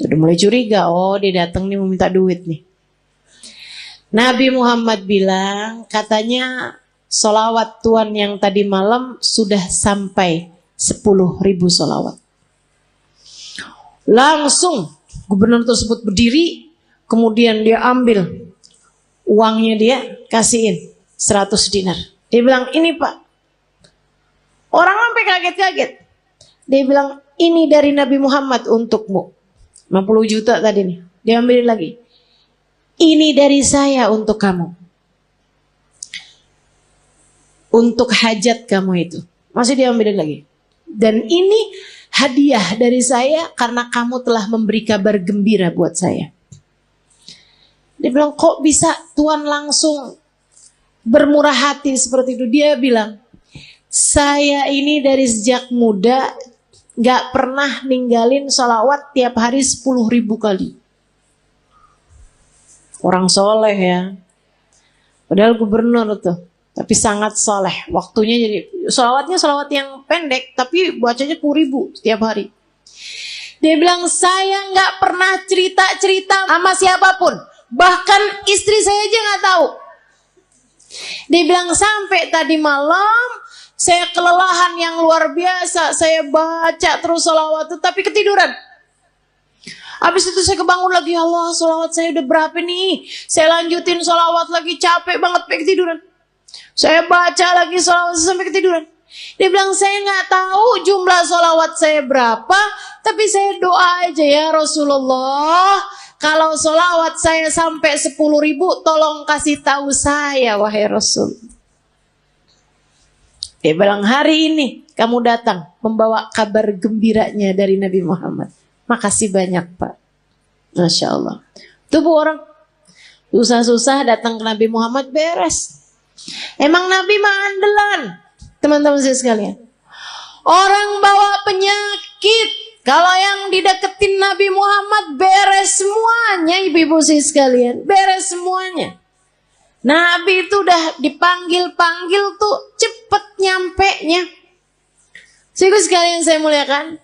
Udah mulai curiga, oh dia datang nih mau minta duit nih. Nabi Muhammad bilang, katanya solawat Tuhan yang tadi malam sudah sampai 10.000 solawat. Langsung gubernur tersebut berdiri, kemudian dia ambil uangnya, dia kasihin 100 dinar. Dia bilang, "Ini Pak." Orang sampai kaget-kaget. Dia bilang, "Ini dari Nabi Muhammad untukmu." 50 juta tadi nih. Dia ambil lagi. "Ini dari saya untuk kamu. Untuk hajat kamu itu." Masih dia ambil lagi. "Dan ini hadiah dari saya karena kamu telah memberi kabar gembira buat saya." Dia bilang, "Kok bisa Tuhan langsung bermurah hati seperti itu?" Dia bilang, "Saya ini dari sejak muda gak pernah ninggalin sholawat tiap hari 10.000 kali. Orang soleh ya. Padahal gubernur tuh, tapi sangat soleh. Waktunya jadi sholawatnya sholawat yang pendek, tapi bacanya 10.000 setiap hari. Dia bilang, "Saya gak pernah cerita-cerita sama siapapun. Bahkan istri saya aja gak tahu." Dia bilang, "Sampai tadi malam saya kelelahan yang luar biasa. Saya baca terus sholawat itu, tapi ketiduran. Habis itu saya kebangun lagi, Allah, sholawat saya udah berapa nih? Saya lanjutin sholawat lagi, capek banget, sampai ketiduran. Saya baca lagi sholawat sampai ketiduran." Dia bilang, "Saya nggak tahu jumlah sholawat saya berapa, tapi saya doa aja, ya Rasulullah, kalau solawat saya sampai 10.000, tolong kasih tahu saya, wahai Rasul. Dia bilang, hari ini kamu datang membawa kabar gembiranya dari Nabi Muhammad. Makasih banyak, Pak. Masya Allah. Tuh bu, orang susah-susah datang ke Nabi Muhammad beres. Emang Nabi mah andalan, teman-teman saya sekalian. Orang bawa penyakit, kalau yang dideketin Nabi Muhammad beres semuanya, ibu-ibu saya sekalian, beres semuanya. Nabi itu udah dipanggil-panggil tuh cepet nyampe-nya. Ibu sekalian saya muliakan.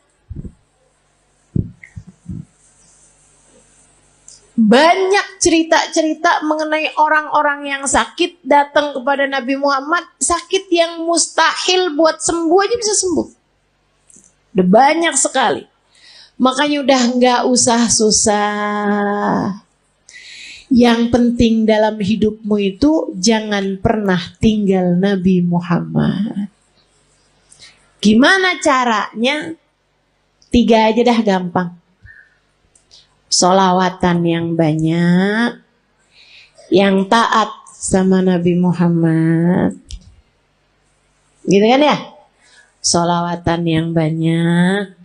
Banyak cerita-cerita mengenai orang-orang yang sakit datang kepada Nabi Muhammad. Sakit yang mustahil buat sembuh aja bisa sembuh. Udah banyak sekali. Makanya udah gak usah susah. Yang penting dalam hidupmu itu jangan pernah tinggal Nabi Muhammad. Gimana caranya? 3 aja dah gampang. Sholawatan yang banyak, yang taat sama Nabi Muhammad, gitu kan ya? Sholawatan yang banyak,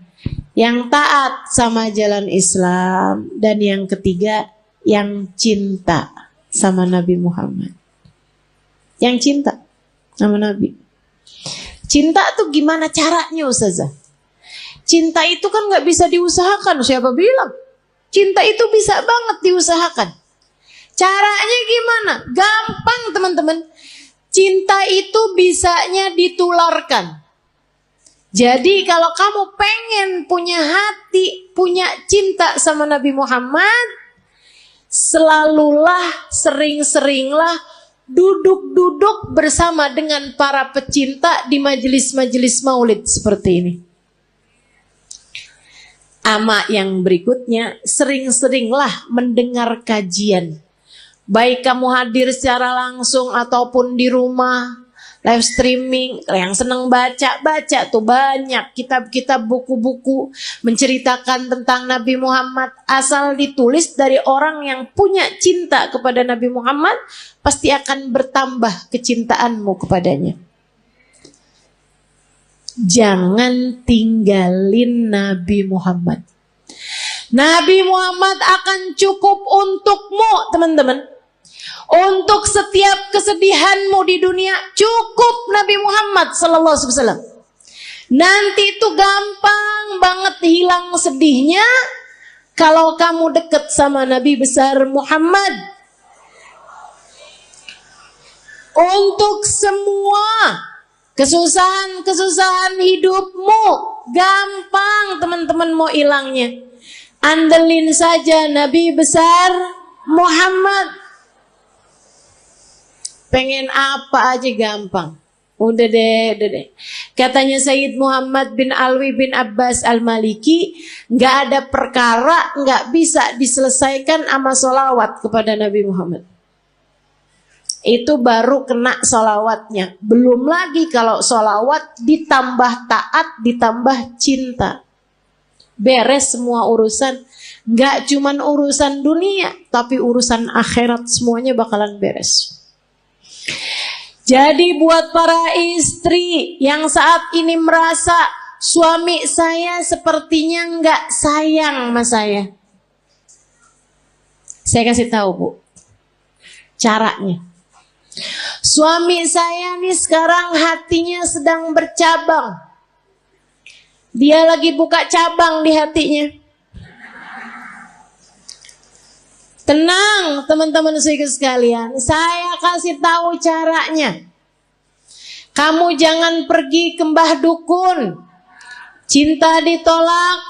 yang taat sama jalan Islam, dan yang ketiga, yang cinta sama Nabi Muhammad. Yang cinta sama Nabi. Cinta tuh gimana caranya, Ustazah? Cinta itu kan gak bisa diusahakan, siapa bilang? Cinta itu bisa banget diusahakan. Caranya gimana? Gampang teman-teman. Cinta itu bisanya ditularkan. Jadi kalau kamu pengen punya hati, punya cinta sama Nabi Muhammad, selalulah, sering-seringlah duduk-duduk bersama dengan para pecinta di majelis-majelis maulid seperti ini. Ama yang berikutnya, sering-seringlah mendengar kajian. Baik kamu hadir secara langsung ataupun di rumah, live streaming. Yang senang baca tuh banyak kitab-kitab, buku-buku menceritakan tentang Nabi Muhammad. Asal ditulis dari orang yang punya cinta kepada Nabi Muhammad, pasti akan bertambah kecintaanmu kepadanya. Jangan tinggalin Nabi Muhammad. Nabi Muhammad akan cukup untukmu, teman-teman. Untuk setiap kesedihanmu di dunia, cukup Nabi Muhammad sallallahu alaihi wasallam. Nanti itu gampang banget hilang sedihnya kalau kamu dekat sama Nabi besar Muhammad. Untuk semua kesusahan hidupmu gampang teman-teman mau hilangnya. Andelin saja Nabi besar Muhammad. Pengen apa aja gampang. Udah deh. Katanya Sayyid Muhammad bin Alwi bin Abbas Al-Maliki, gak ada perkara gak bisa diselesaikan sama sholawat kepada Nabi Muhammad. Itu baru kena sholawatnya. Belum lagi kalau sholawat ditambah taat, ditambah cinta. Beres semua urusan. Gak cuman urusan dunia, tapi urusan akhirat semuanya bakalan beres. Jadi buat para istri yang saat ini merasa suami saya sepertinya gak sayang sama saya kasih tahu Bu, caranya. Suami saya nih sekarang hatinya sedang bercabang. Dia lagi buka cabang di hatinya. Tenang teman-teman sekalian, saya kasih tahu caranya. Kamu jangan pergi ke mbah dukun. Cinta ditolak,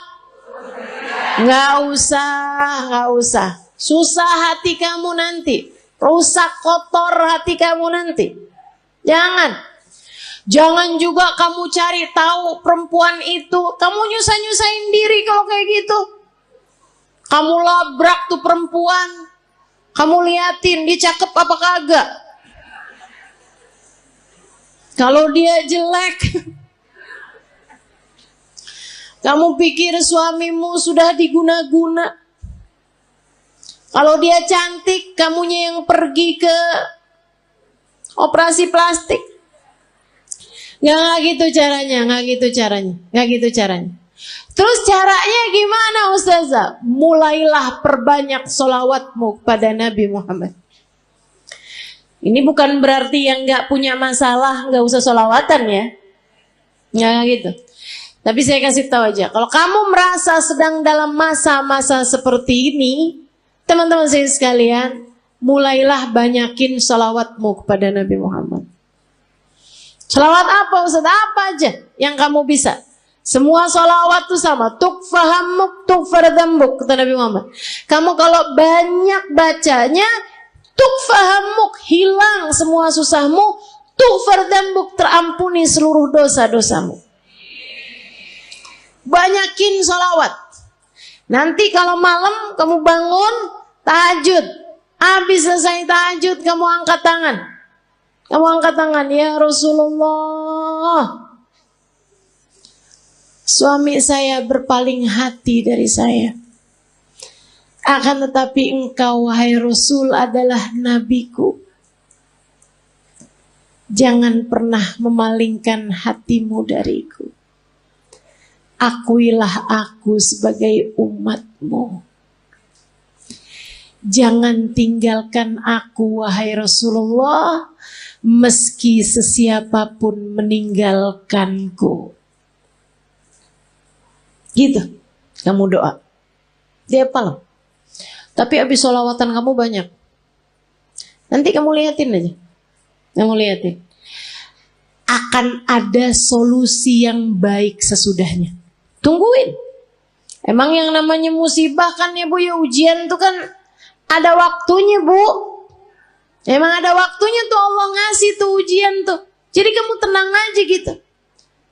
nggak usah. Susah hati kamu nanti. Rusak, kotor hati kamu nanti. Jangan juga kamu cari tahu perempuan itu. Kamu nyusahin diri kalau kayak gitu. Kamu labrak tuh perempuan. Kamu liatin dia cakep apa kagak. Kalau dia jelek, kamu pikir suamimu sudah diguna-guna. Kalau dia cantik, kamunya yang pergi ke operasi plastik. Nggak gitu caranya. Terus caranya gimana Ustazah? Mulailah perbanyak sholawatmu pada Nabi Muhammad. Ini bukan berarti yang nggak punya masalah nggak usah sholawatan ya. Nggak gitu. Tapi saya kasih tahu aja, kalau kamu merasa sedang dalam masa-masa seperti ini, teman-teman saya sekalian, mulailah banyakin sholawatmu kepada Nabi Muhammad. Sholawat apa Ustaz? Apa aja yang kamu bisa. Semua sholawat itu sama. Tukfahamuk, tukfardambuk, kata Nabi Muhammad. Kamu kalau banyak bacanya, tukfahamuk, hilang semua susahmu. Tukfardambuk, terampuni seluruh dosa-dosamu. Banyakin sholawat. Nanti kalau malam kamu bangun, tahajud. Habis selesai tahajud, kamu angkat tangan. Ya Rasulullah, suami saya berpaling hati dari saya. Akan tetapi engkau wahai Rasul adalah nabiku. Jangan pernah memalingkan hatimu dariku. Akuilah aku sebagai umatmu. Jangan tinggalkan aku wahai Rasulullah, meski sesiapapun meninggalkanku. Gitu, kamu doa. Dia apa loh? Tapi habis sholawatan kamu banyak. Nanti kamu liatin aja. Akan ada solusi yang baik sesudahnya. Tungguin. Emang yang namanya musibah kan ya Bu, ya ujian tuh kan ada waktunya Bu. Emang ada waktunya tuh Allah ngasih tuh ujian tuh. Jadi kamu tenang aja gitu.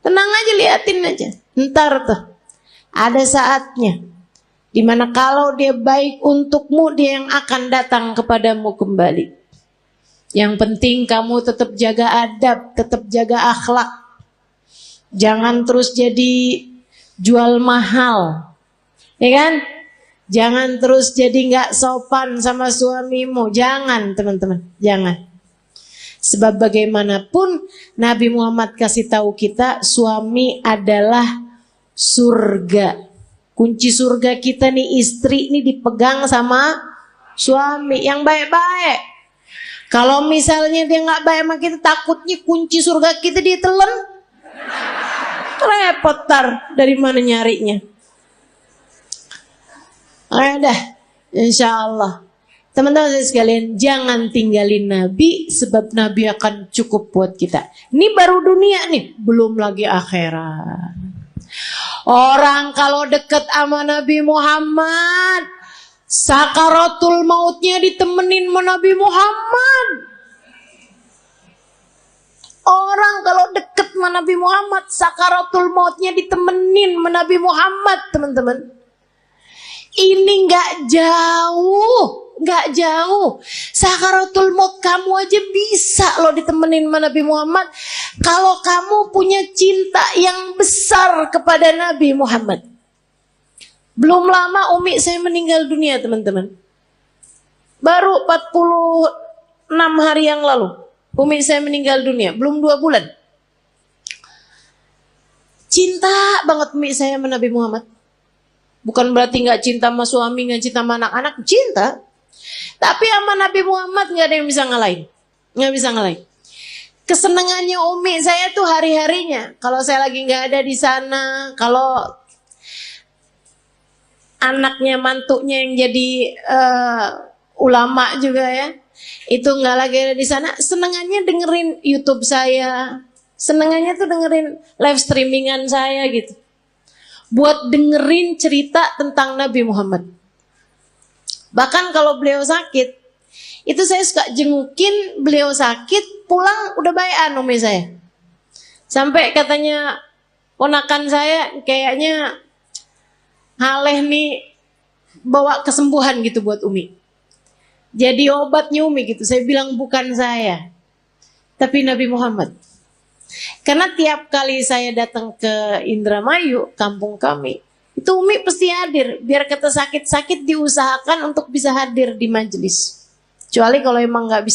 Tenang aja, liatin aja. Ntar tuh ada saatnya dimana kalau dia baik untukmu, dia yang akan datang kepadamu kembali. Yang penting kamu tetap jaga adab, tetap jaga akhlak. Jangan terus jadi jual mahal, ya kan? Jangan terus jadi nggak sopan sama suamimu. Jangan teman-teman, jangan. Sebab bagaimanapun Nabi Muhammad kasih tahu kita, suami adalah surga. Kunci surga kita nih, istri nih dipegang sama suami yang baik-baik. Kalau misalnya dia nggak baik sama kita, takutnya kunci surga kita ditelen. Repot tar, dari mana nyarinya? Dah, insya Allah. Teman-teman sekalian, jangan tinggalin Nabi, sebab Nabi akan cukup buat kita. Ini baru dunia nih, belum lagi akhirat. Orang kalau deket sama Nabi Muhammad, sakaratul mautnya ditemenin sama Nabi Muhammad. Orang kalau deket sama Nabi Muhammad, sakaratul mautnya ditemenin sama Nabi Muhammad, teman-teman. Ini gak jauh. Sakaratul maut kamu aja bisa loh ditemenin sama Nabi Muhammad. Kalau kamu punya cinta yang besar kepada Nabi Muhammad. Belum lama umi saya meninggal dunia teman-teman. Baru 46 hari yang lalu umi saya meninggal dunia. Belum 2 bulan. Cinta banget umi saya sama Nabi Muhammad. Bukan berarti gak cinta sama suami, gak cinta sama anak-anak. Cinta. Tapi sama Nabi Muhammad gak ada yang bisa ngalahin. Gak bisa ngalahin. Kesenangannya umi saya tuh hari-harinya. Kalau saya lagi gak ada di sana. Kalau anaknya, mantunya yang jadi ulama juga ya, itu gak lagi ada di sana. Senangannya dengerin YouTube saya. Senangannya tuh dengerin live streamingan saya gitu. Buat dengerin cerita tentang Nabi Muhammad. Bahkan kalau beliau sakit, itu saya suka jengukin beliau sakit, pulang udah bayan umi saya. Sampai katanya ponakan saya kayaknya Haleh nih bawa kesembuhan gitu buat umi. Jadi obatnya umi gitu. Saya bilang bukan saya, tapi Nabi Muhammad. Karena tiap kali saya datang ke Indramayu, kampung kami, Itu Umi pasti hadir. Biar kata sakit-sakit diusahakan untuk bisa hadir di majelis. Kecuali kalau emang nggak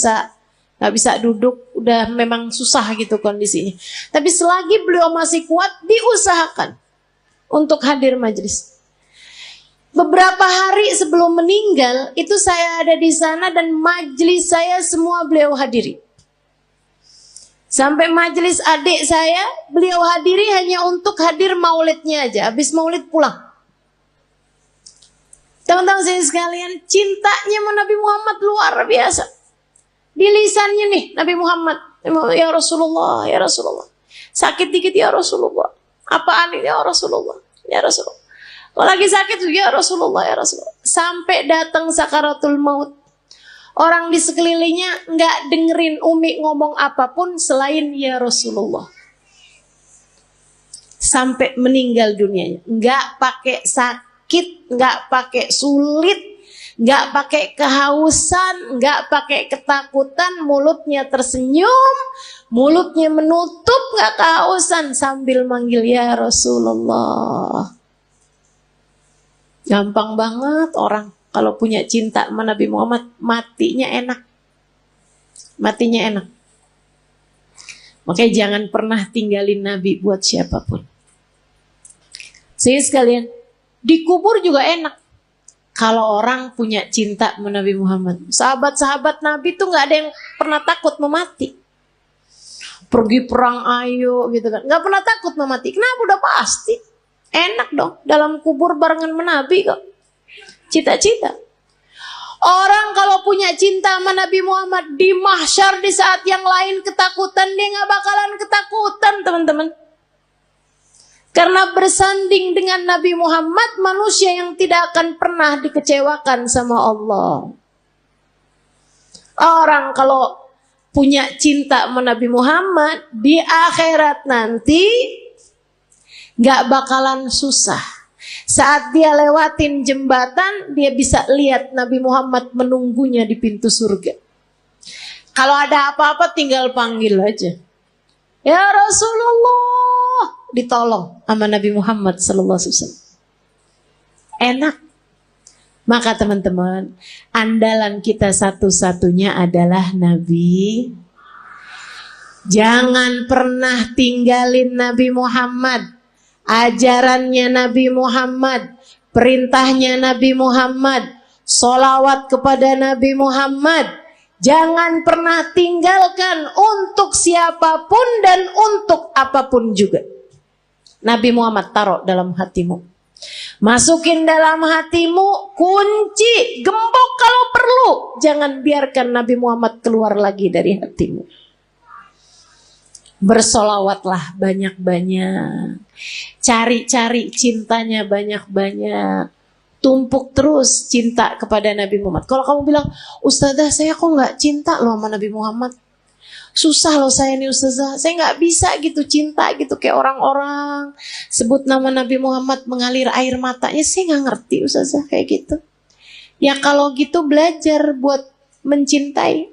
bisa duduk, udah memang susah gitu kondisinya. Tapi selagi beliau masih kuat, diusahakan untuk hadir majelis. Beberapa hari sebelum meninggal, itu saya ada di sana dan majelis saya semua beliau hadiri. Sampai majelis adik saya, beliau hadiri hanya untuk hadir maulidnya aja. Habis maulid pulang. Teman-teman saya sekalian, cintanya sama Nabi Muhammad luar biasa. Di lisannya nih, Nabi Muhammad. Ya Rasulullah, ya Rasulullah. Sakit dikit ya Rasulullah. Apaan ini ya Rasulullah, ya Rasulullah. Kalau lagi sakit ya Rasulullah, ya Rasulullah. Sampai datang sakaratul maut. Orang di sekelilingnya nggak dengerin Umi ngomong apapun selain ya Rasulullah. Sampai meninggal dunianya. Nggak pakai sakit, nggak pakai sulit, nggak pakai kehausan, nggak pakai ketakutan. Mulutnya tersenyum, mulutnya menutup, nggak kehausan sambil manggil ya Rasulullah. Gampang banget orang kalau punya cinta sama Nabi Muhammad, matinya enak. Matinya enak. Makanya jangan pernah tinggalin Nabi buat siapapun. Saya sekalian, dikubur juga enak. Kalau orang punya cinta sama Nabi Muhammad. Sahabat-sahabat Nabi tuh gak ada yang pernah takut memati. Pergi perang ayo gitu kan. Gak pernah takut memati. Kenapa? Udah pasti. Enak dong dalam kubur barengan Nabi kok. Cita-cita. Orang kalau punya cinta sama Nabi Muhammad di mahsyar di saat yang lain ketakutan, dia gak bakalan ketakutan teman-teman. Karena bersanding dengan Nabi Muhammad, manusia yang tidak akan pernah dikecewakan sama Allah. Orang kalau punya cinta sama Nabi Muhammad, di akhirat nanti gak bakalan susah. Saat dia lewatin jembatan, dia bisa lihat Nabi Muhammad menunggunya di pintu surga. Kalau ada apa-apa tinggal panggil aja. Ya Rasulullah, ditolong sama Nabi Muhammad sallallahu alaihi wasallam. Enak. Maka teman-teman, andalan kita satu-satunya adalah Nabi. Jangan pernah tinggalin Nabi Muhammad. Ajarannya Nabi Muhammad, perintahnya Nabi Muhammad, sholawat kepada Nabi Muhammad. Jangan pernah tinggalkan untuk siapapun dan untuk apapun juga. Nabi Muhammad taruh dalam hatimu. Masukin dalam hatimu, kunci, gembok kalau perlu. Jangan biarkan Nabi Muhammad keluar lagi dari hatimu. Bersolawatlah banyak-banyak. Cari-cari cintanya banyak-banyak. Tumpuk terus cinta kepada Nabi Muhammad. Kalau kamu bilang, Ustazah saya kok gak cinta loh sama Nabi Muhammad. Susah loh saya nih Ustazah. Saya gak bisa gitu cinta gitu kayak orang-orang. Sebut nama Nabi Muhammad mengalir air matanya. Saya gak ngerti Ustazah kayak gitu. Ya kalau gitu belajar buat mencintai.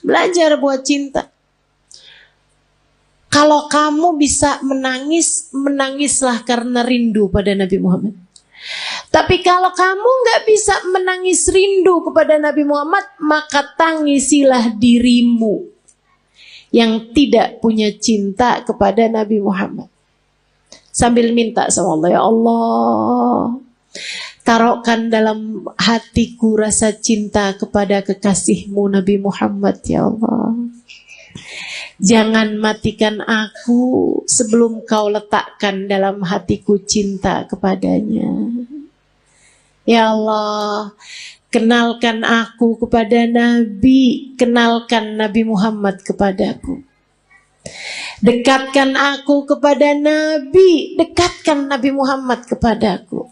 Belajar buat cinta. Kalau kamu bisa menangis, menangislah karena rindu pada Nabi Muhammad. Tapi kalau kamu gak bisa menangis rindu kepada Nabi Muhammad, maka tangisilah dirimu yang tidak punya cinta kepada Nabi Muhammad. Sambil minta sama Allah, ya Allah, taruhkan dalam hatiku rasa cinta kepada kekasihmu Nabi Muhammad, ya Allah. Jangan matikan aku sebelum kau letakkan dalam hatiku cinta kepadanya. Ya Allah, kenalkan aku kepada Nabi, kenalkan Nabi Muhammad kepadaku. Dekatkan aku kepada Nabi, dekatkan Nabi Muhammad kepadaku.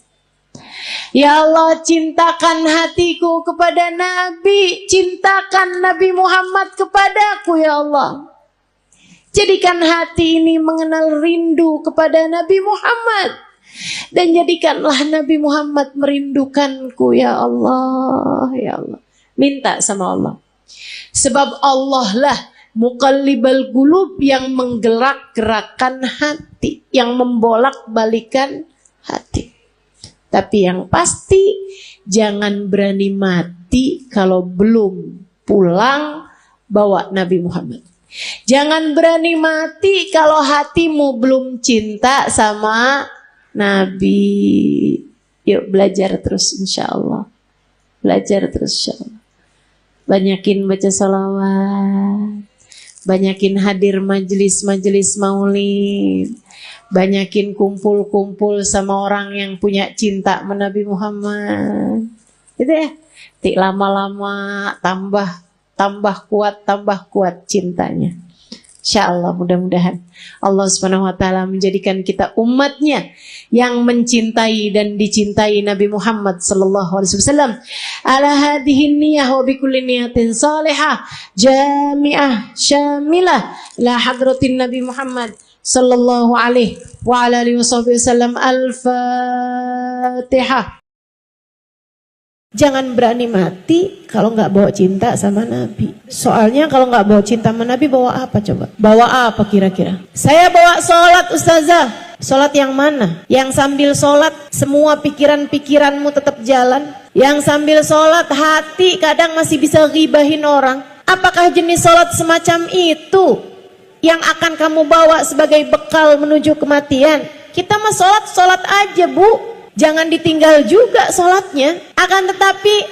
Ya Allah, cintakan hatiku kepada Nabi, cintakan Nabi Muhammad kepadaku, ya Allah. Jadikan hati ini mengenal rindu kepada Nabi Muhammad. Dan jadikanlah Nabi Muhammad merindukanku, ya Allah, ya Allah. Minta sama Allah. Sebab Allah lah Muqallibal qulub, yang menggerak-gerakkan hati, yang membolak-balikan hati. Tapi yang pasti jangan berani mati kalau belum pulang bawa Nabi Muhammad. Jangan berani mati kalau hatimu belum cinta sama Nabi. Yuk belajar terus insya Allah. Belajar terus insya Allah. Banyakin baca salawat. Banyakin hadir majelis-majelis maulid. Banyakin kumpul-kumpul sama orang yang punya cinta sama Nabi Muhammad. Gitu ya. Tik lama-lama tambah kuat cintanya. Insyaallah mudah-mudahan Allah Subhanahu wa taala menjadikan kita umatnya yang mencintai dan dicintai Nabi Muhammad sallallahu alaihi wasallam. Ala hadhihi niyyah wa bikulli niyatin salihah jami'ah syamilah ila hadratin Nabi Muhammad sallallahu alaihi wa ala alihi wasallam. Al-Fatihah. Jangan berani mati kalau nggak bawa cinta sama Nabi. Soalnya kalau nggak bawa cinta sama Nabi, bawa apa coba? Bawa apa kira-kira? Saya bawa sholat ustazah. Sholat yang mana? Yang sambil sholat semua pikiran-pikiranmu tetap jalan. Yang sambil sholat hati kadang masih bisa ghibahin orang. Apakah jenis sholat semacam itu yang akan kamu bawa sebagai bekal menuju kematian? Kita mah sholat aja bu. Jangan ditinggal juga sholatnya. Akan tetapi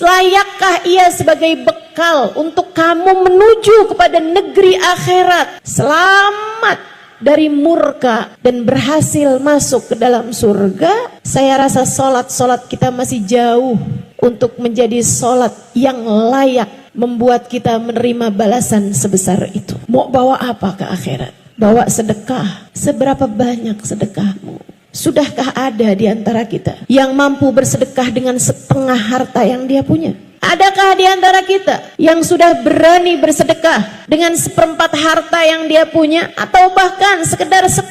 layakkah ia sebagai bekal untuk kamu menuju kepada negeri akhirat, selamat dari murka dan berhasil masuk ke dalam surga? Saya rasa sholat kita masih jauh untuk menjadi sholat yang layak membuat kita menerima balasan sebesar itu. Mau bawa apa ke akhirat? Bawa sedekah. Seberapa banyak sedekahmu? Sudahkah ada di antara kita yang mampu bersedekah dengan setengah harta yang dia punya? Adakah di antara kita yang sudah berani bersedekah dengan seperempat harta yang dia punya? Atau bahkan sekedar 10%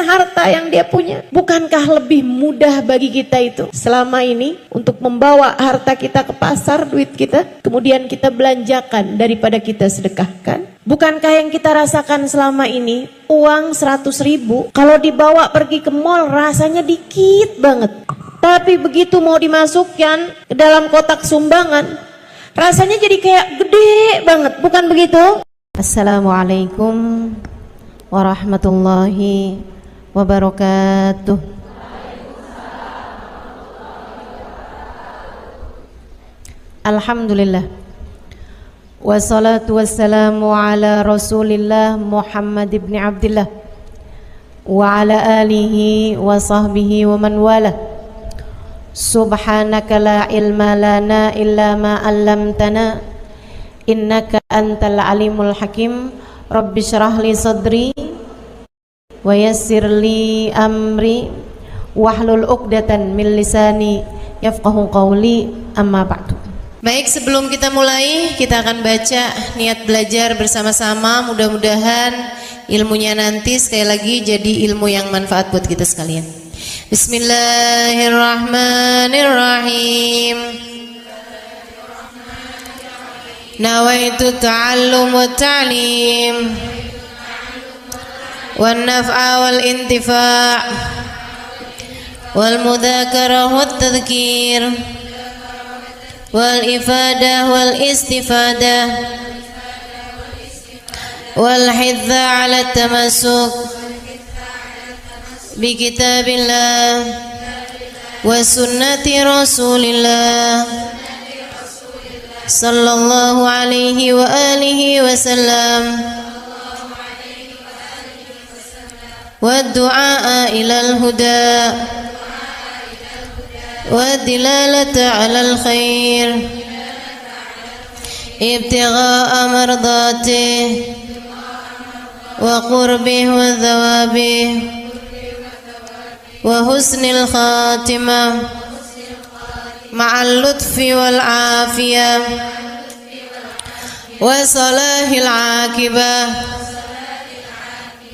harta yang dia punya? Bukankah lebih mudah bagi kita itu selama ini untuk membawa harta kita ke pasar, duit kita, kemudian kita belanjakan daripada kita sedekahkan? Bukankah yang kita rasakan selama ini, uang 100.000 kalau dibawa pergi ke mall rasanya dikit banget. Tapi begitu mau dimasukkan ke dalam kotak sumbangan, rasanya jadi kayak gede banget, bukan begitu? Assalamualaikum warahmatullahi wabarakatuh. Alhamdulillah. Wassalatu wassalamu ala Rasulillah Muhammad ibn Abdillah wa ala alihi wa sahbihi wa man wala. Subhanaka la ilma lana illa ma 'allamtana innaka antal alimul hakim. Rabbi shrah li sadri wa yassir li amri wahlul 'uqdatan min lisani yafqahu qawli. Amma ba'du. Baik, sebelum kita mulai, kita akan baca niat belajar bersama-sama. Mudah-mudahan ilmunya nanti sekali lagi jadi ilmu yang manfaat buat kita sekalian. Bismillahirrahmanirrahim. Nawaitu ta'allum wa ta'lim wan naf'a wal intifa' wal mudzakarah wat tadhkir wal ifadah wal istifadah wal hidza ala tamassuk bi kitabillah wa sunnati rasulillah sallallahu alaihi wa alihi wasallam wa du'a ilal huda والدلالة على الخير ابتغاء مرضاته وقربه وثوابه وحسن الخاتمة مع اللطف والعافية وصلاح العاقبة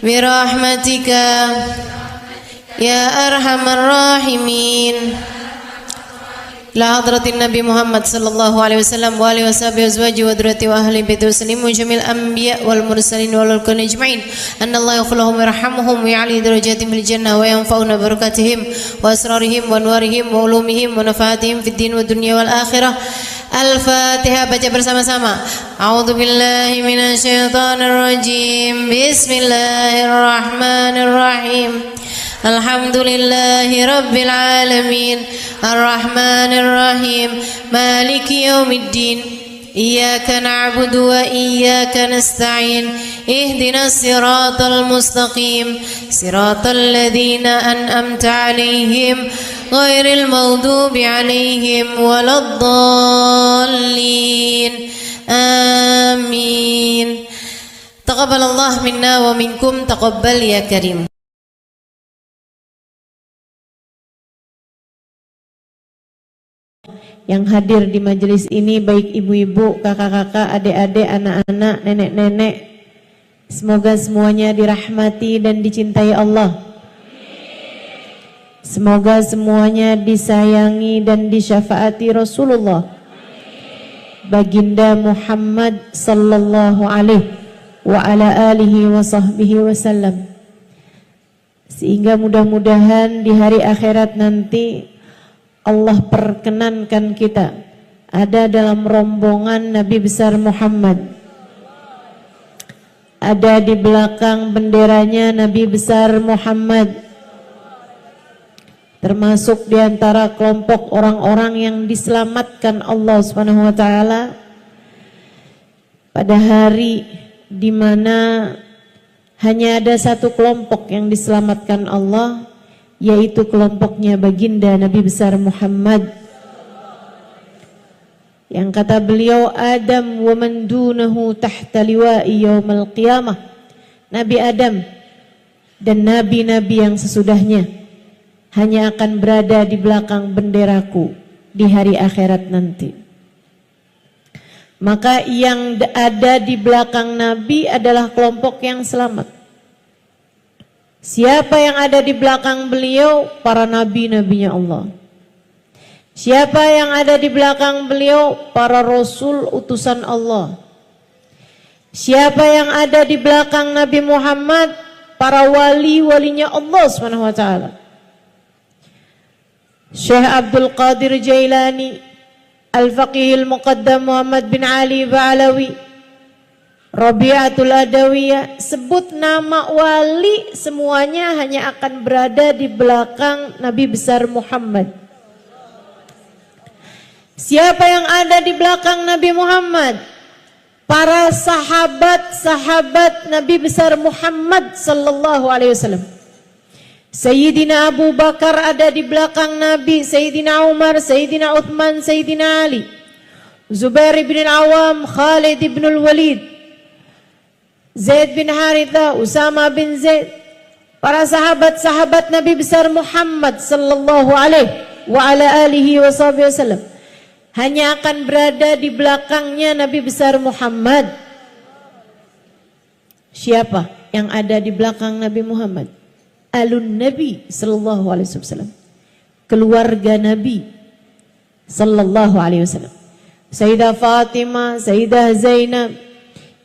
برحمتك يا أرحم الراحمين إلى حضرة النبي محمد صلى الله عليه وسلم وآله وصحبه وأزواجه وذريته وأهل بيته وسلم وجميع الأنبياء والمرسلين والملائكة أجمعين أن الله يغفر لهم ويرحمهم ويعلي درجاتهم في الجنة وينفعنا بركاتهم وأسرارهم وأنوارهم وعلومهم ونفعاتهم في الدين والدنيا والآخرة. Al-Fatihah, baca bersama-sama. A'udzu billahi minasyaitonir rajim. Bismillahirrahmanirrahim. Alhamdulillahi rabbil alamin. Arrahmanir rahim. Maliki yaumiddin. Iyyaka na'budu wa iyyaka nasta'in. Ihdinas siratal mustaqim. Siratal ladzina an'amta 'alaihim ghairil maghdubi 'alaihim waladdallin. Amin. Taqabbalallahu minna wa minkum, taqabbal ya karim. Yang hadir di majelis ini baik ibu-ibu, kakak-kakak, adik-adik, anak-anak, nenek-nenek, semoga semuanya dirahmati dan dicintai Allah. Semoga semuanya disayangi dan disyafaati Rasulullah Baginda Muhammad sallallahu alaihi wa ala alihi wa sahbihi wasallam, sehingga mudah-mudahan di hari akhirat nanti Allah perkenankan kita ada dalam rombongan Nabi besar Muhammad, ada di belakang benderanya Nabi besar Muhammad, termasuk di antara kelompok orang-orang yang diselamatkan Allah Subhanahu wa taala pada hari di mana hanya ada satu kelompok yang diselamatkan Allah, yaitu kelompoknya baginda Nabi besar Muhammad, yang kata beliau, Adam wa man dunahu tahta liwa'i yaumal qiyamah. Nabi Adam dan nabi-nabi yang sesudahnya hanya akan berada di belakang benderaku di hari akhirat nanti. Maka yang ada di belakang Nabi adalah kelompok yang selamat. Siapa yang ada di belakang beliau? Para nabi-nabinya Allah. Siapa yang ada di belakang beliau? Para rasul utusan Allah. Siapa yang ada di belakang Nabi Muhammad? Para wali-walinya Allah Subhanahu wa taala. Syekh Abdul Qadir Jailani, Al-Faqih Al-Muqaddam Muhammad bin Ali Ba'alawi, Rabi'atul Adawiyah, sebut nama wali semuanya hanya akan berada di belakang Nabi besar Muhammad. Siapa yang ada di belakang Nabi Muhammad? Para sahabat-sahabat Nabi besar Muhammad sallallahu alaihi wasallam. Sayyidina Abu Bakar ada di belakang Nabi, Sayyidina Umar, Sayyidina Uthman, Sayyidina Ali, Zubair bin Awam, Khalid bin Walid, Zaid bin Haritha, Usama bin Zaid. Para sahabat-sahabat Nabi besar Muhammad sallallahu alaihi wa ala alihi wasallam hanya akan berada di belakangnya Nabi besar Muhammad. Siapa yang ada di belakang Nabi Muhammad? Alun Nabi sallallahu alaihi wasallam, keluarga Nabi sallallahu alaihi wasallam. Sayyidah Fatimah, Sayyidah Zainab,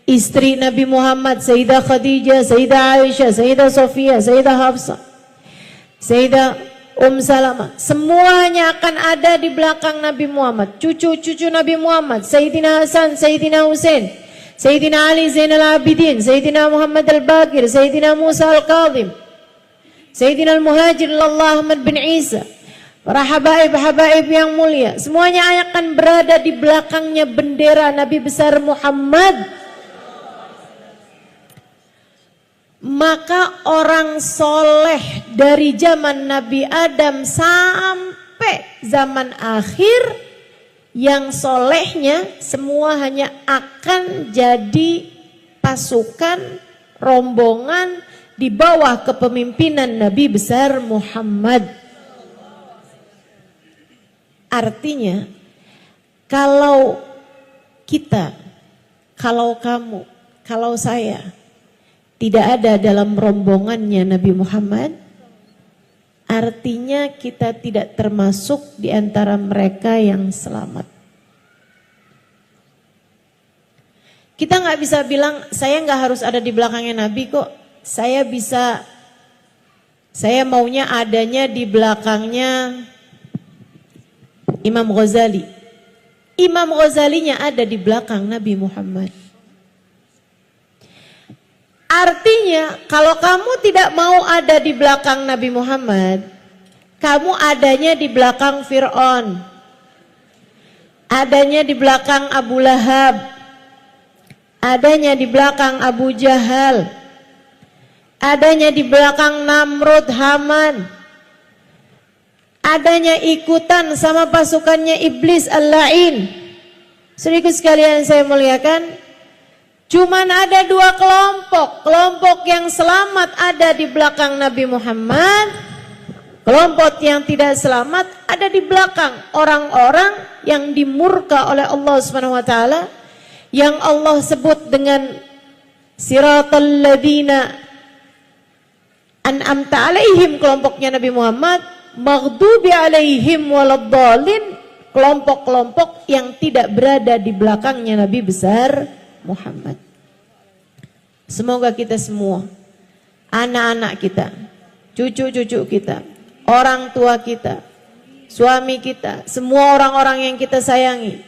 istri Nabi Muhammad, Sayyidah Khadijah, Sayyidah Aisyah, Sayyidah Sofia, Sayyidah Hafsah, Sayyidah Salamah, semuanya akan ada di belakang Nabi Muhammad. Cucu-cucu Nabi Muhammad, Sayyidina Hasan, Sayyidina Husain, Sayyidina Ali Zainal Abidin, Sayyidina Muhammad Al-Baqir, Sayyidina Musa Al-Kadhim, Sayyidina Al-Muhajir Allah Ahmad bin Isa, para habaib-habaib yang mulia, semuanya akan berada di belakangnya bendera Nabi besar Muhammad. Maka orang soleh dari zaman Nabi Adam sampai zaman akhir, yang solehnya semua hanya akan jadi pasukan, rombongan di bawah kepemimpinan Nabi besar Muhammad. Artinya, kalau kita, kalau kamu, kalau saya tidak ada dalam rombongannya Nabi Muhammad, artinya kita tidak termasuk di antara mereka yang selamat. Kita nggak bisa bilang, saya nggak harus ada di belakangnya Nabi kok. Saya maunya adanya di belakangnya Imam Ghazali. Imam Ghazalinya ada di belakang Nabi Muhammad. Artinya kalau kamu tidak mau ada di belakang Nabi Muhammad, kamu adanya di belakang Fir'aun, adanya di belakang Abu Lahab, adanya di belakang Abu Jahal, adanya di belakang Namrud, Haman, adanya ikutan sama pasukannya Iblis Al-La'in. Saudaraku sekalian saya muliakan, cuman ada dua kelompok. Kelompok yang selamat ada di belakang Nabi Muhammad. Kelompok yang tidak selamat ada di belakang orang-orang yang dimurka oleh Allah Subhanahu wa taala, yang Allah sebut dengan siratal ladzina an'amta alaihim, kelompoknya Nabi Muhammad, maghdubi alaihim waladdallin, kelompok-kelompok yang tidak berada di belakangnya Nabi besar Muhammad. Semoga kita semua, anak-anak kita, cucu-cucu kita, orang tua kita, suami kita, semua orang-orang yang kita sayangi,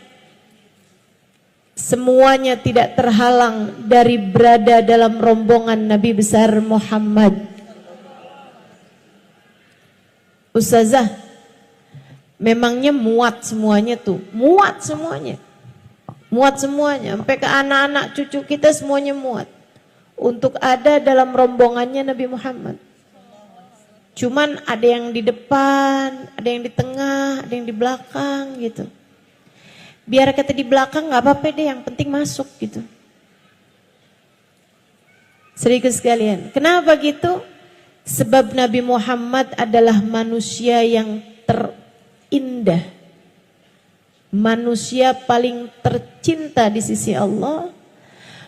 semuanya tidak terhalang dari berada dalam rombongan Nabi besar Muhammad. Ustazah, memangnya muat semuanya tuh, muat semuanya. Muat semuanya, sampai ke anak-anak cucu kita semuanya muat untuk ada dalam rombongannya Nabi Muhammad. Cuman ada yang di depan, ada yang di tengah, ada yang di belakang gitu. Biar kata di belakang gak apa-apa deh, yang penting masuk gitu. Saudaraku sekalian, kenapa gitu? Sebab Nabi Muhammad adalah manusia yang terindah, manusia paling tercinta di sisi Allah,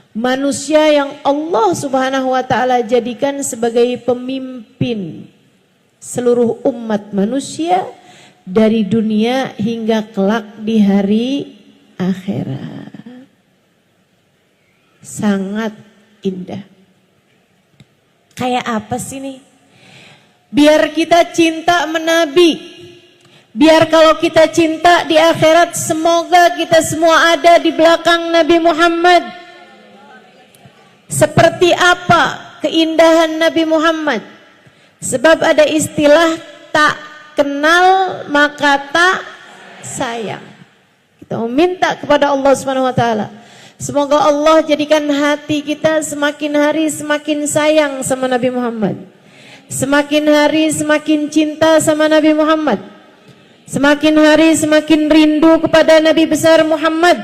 manusia yang Allah Subhanahu wa taala jadikan sebagai pemimpin seluruh umat manusia dari dunia hingga kelak di hari akhirat. Sangat indah. Kayak apa sih nih? Biar kita cinta menabi. Biar kalau kita cinta di akhirat, semoga kita semua ada di belakang Nabi Muhammad. Seperti apa keindahan Nabi Muhammad? Sebab ada istilah tak kenal maka tak sayang. Kita meminta kepada Allah Subhanahu wa taala, semoga Allah jadikan hati kita semakin hari semakin sayang sama Nabi Muhammad. Semakin hari semakin cinta sama Nabi Muhammad. Semakin hari semakin rindu kepada Nabi besar Muhammad.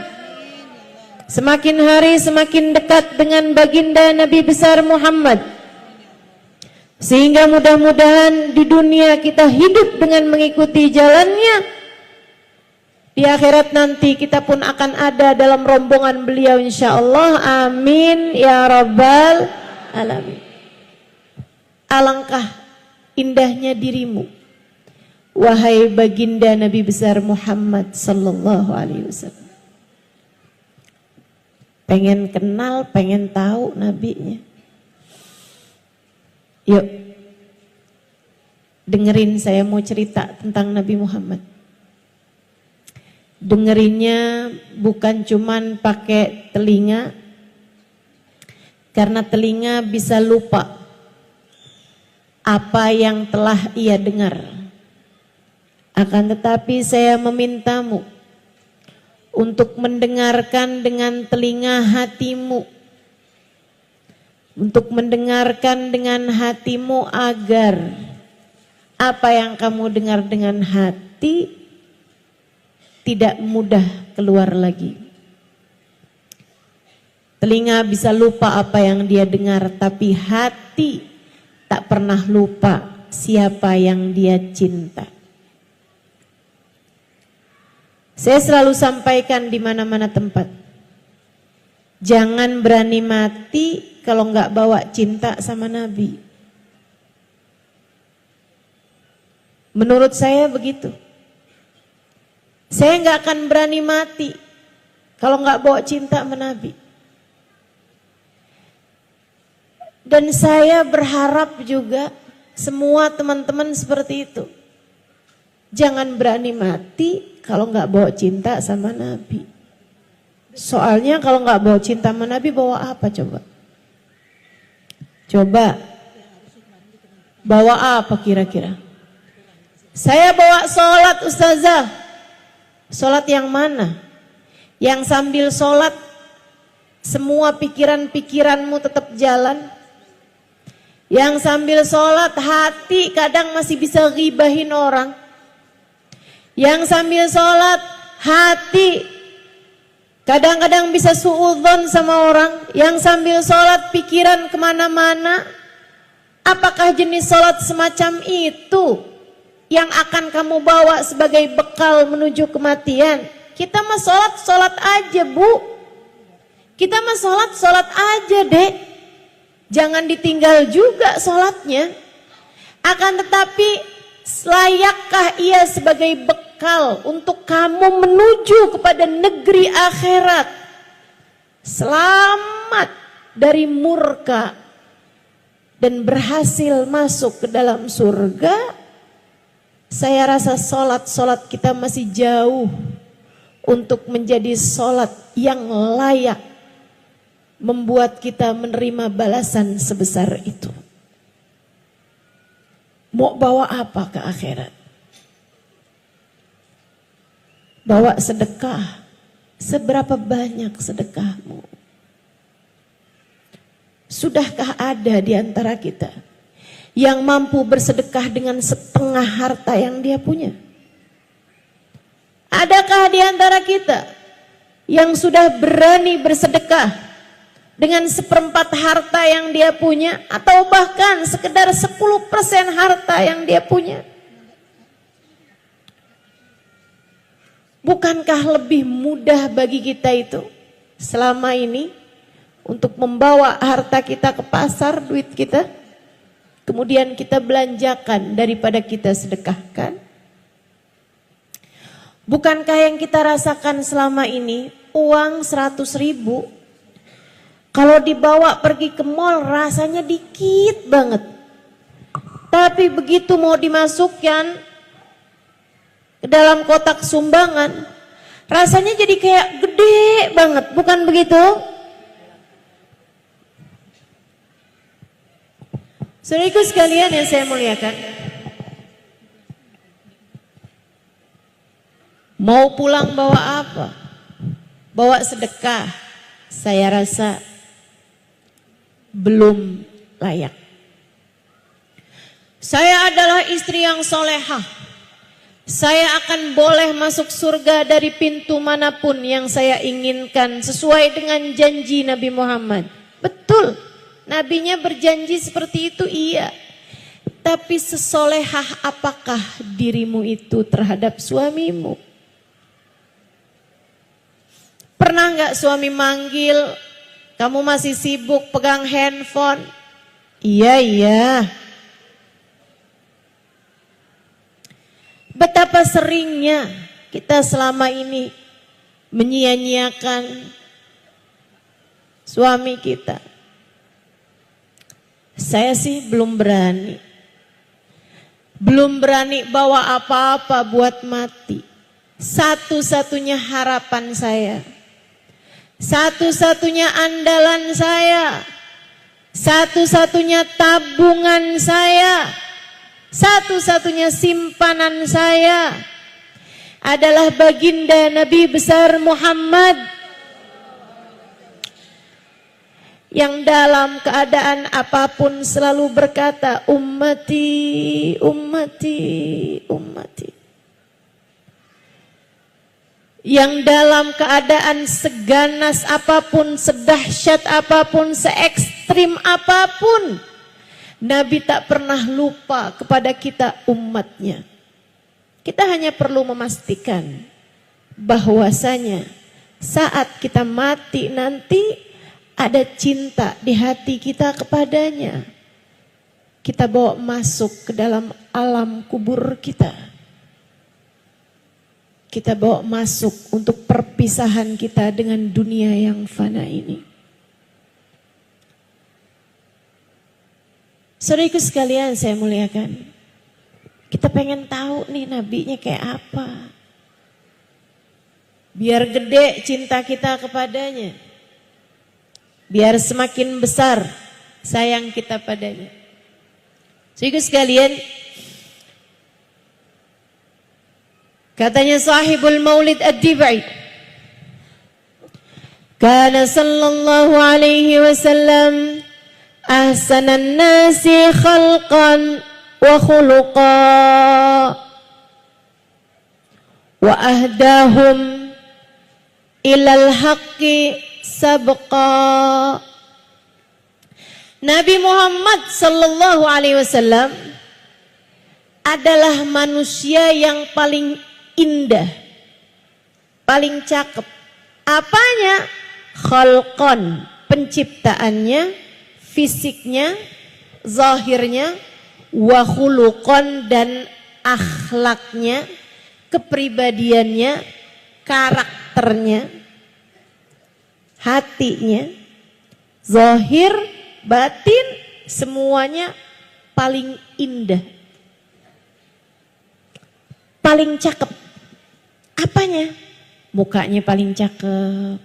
Semakin hari semakin dekat dengan baginda Nabi besar Muhammad. Sehingga mudah-mudahan di dunia kita hidup dengan mengikuti jalannya. Di akhirat nanti kita pun akan ada dalam rombongan beliau insyaallah. Amin ya rabbal alamin. Alangkah indahnya dirimu, wahai baginda Nabi besar Muhammad sallallahu alaihi wasallam. Pengen kenal, pengen tahu nabinya. Yuk, dengerin saya mau cerita tentang Nabi Muhammad. Dengerinnya bukan cuman pakai telinga, karena telinga bisa lupa apa yang telah ia dengar. Akan tetapi saya memintamu untuk mendengarkan dengan telinga hatimu, untuk mendengarkan dengan hatimu agar apa yang kamu dengar dengan hati tidak mudah keluar lagi. Telinga bisa lupa apa yang dia dengar, tapi hati tak pernah lupa siapa yang dia cinta. Saya selalu sampaikan di mana-mana tempat, jangan berani mati kalau nggak bawa cinta sama Nabi. Menurut saya begitu. Saya nggak akan berani mati kalau nggak bawa cinta sama Nabi. Dan saya berharap juga semua teman-teman seperti itu. Jangan berani mati kalau nggak bawa cinta sama Nabi. Soalnya kalau nggak bawa cinta sama Nabi, bawa apa coba? Coba. Bawa apa kira-kira? Saya bawa sholat ustazah. Sholat yang mana? Yang sambil sholat semua pikiran-pikiranmu tetap jalan. Yang sambil sholat hati kadang masih bisa ghibahin orang. Yang sambil sholat hati kadang-kadang bisa suudzon sama orang. Yang sambil sholat pikiran kemana-mana. Apakah jenis sholat semacam itu yang akan kamu bawa sebagai bekal menuju kematian? Kita mah sholat aja bu. Kita mah sholat aja dek. Jangan ditinggal juga sholatnya. Akan tetapi layakkah ia sebagai bekal untuk kamu menuju kepada negeri akhirat? Selamat dari murka dan berhasil masuk ke dalam surga. Saya rasa sholat kita masih jauh untuk menjadi sholat yang layak membuat kita menerima balasan sebesar itu. Mau bawa apa ke akhirat? Bawa sedekah. Seberapa banyak sedekahmu? Sudahkah ada di antara kita yang mampu bersedekah dengan setengah harta yang dia punya? Adakah di antara kita yang sudah berani bersedekah dengan 1/4 harta yang dia punya, atau bahkan sekedar 10% harta yang dia punya? Bukankah lebih mudah bagi kita itu selama ini untuk membawa harta kita ke pasar, duit kita, kemudian kita belanjakan daripada kita sedekahkan? Bukankah yang kita rasakan selama ini, uang 100.000 kalau dibawa pergi ke mall rasanya dikit banget. Tapi begitu mau dimasukkan ke dalam kotak sumbangan, rasanya jadi kayak gede banget, bukan begitu? Saudaraku sekalian yang saya muliakan, mau pulang bawa apa? Bawa sedekah, saya rasa belum layak. Saya adalah istri yang solehah. Saya akan boleh masuk surga dari pintu manapun yang saya inginkan sesuai dengan janji Nabi Muhammad. Betul, Nabinya berjanji seperti itu, iya. Tapi sesolehah apakah dirimu itu terhadap suamimu? Pernah nggak suami manggil, kamu masih sibuk pegang handphone? Iya. Betapa seringnya kita selama ini menyia-nyiakan suami kita. Saya sih belum berani bawa apa-apa buat mati. Satu-satunya harapan saya, satu-satunya andalan saya, satu-satunya tabungan saya, satu-satunya simpanan saya adalah baginda Nabi besar Muhammad, yang dalam keadaan apapun selalu berkata, ummati, ummati, ummati. Yang dalam keadaan seganas apapun, sedahsyat apapun, se-ekstrim apapun, Nabi tak pernah lupa kepada kita umatnya. Kita hanya perlu memastikan bahwasanya saat kita mati nanti ada cinta di hati kita kepadanya. kita bawa masuk ke dalam alam kubur kita. Kita bawa masuk untuk perpisahan kita dengan dunia yang fana ini. Saudaraku sekalian saya muliakan, kita pengen tahu nih nabinya kayak apa. Biar gede cinta kita kepadanya. Biar semakin besar sayang kita padanya. Saudaraku sekalian, katanya sahibul maulid ad-dibai, kana sallallahu alaihi wasallam ahsanan nasi khalqan wa khuluqa wa ahdahum ilal haqqi sabqa. Nabi Muhammad sallallahu alaihi wasallam adalah manusia yang paling indah, paling cakep. Apanya? Khalqan, penciptaannya, fisiknya, zahirnya, wa khuluqan, dan akhlaknya, kepribadiannya, karakternya, hatinya, zahir, batin, semuanya paling indah, paling cakep. Apanya? Mukanya paling cakep,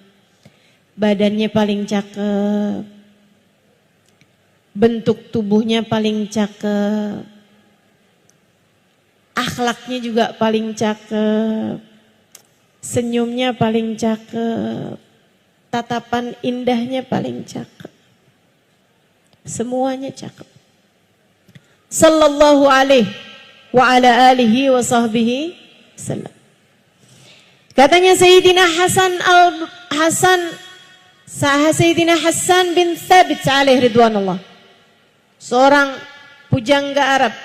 badannya paling cakep, bentuk tubuhnya paling cakep, akhlaknya juga paling cakep, senyumnya paling cakep, tatapan indahnya paling cakep. Semuanya cakep. Sallallahu alaihi wa ala alihi wa sahbihi sallam. Katanya Sayyidina Sayyidina Hasan bin Thabit alaihi ridwanullah, seorang pujangga Arab.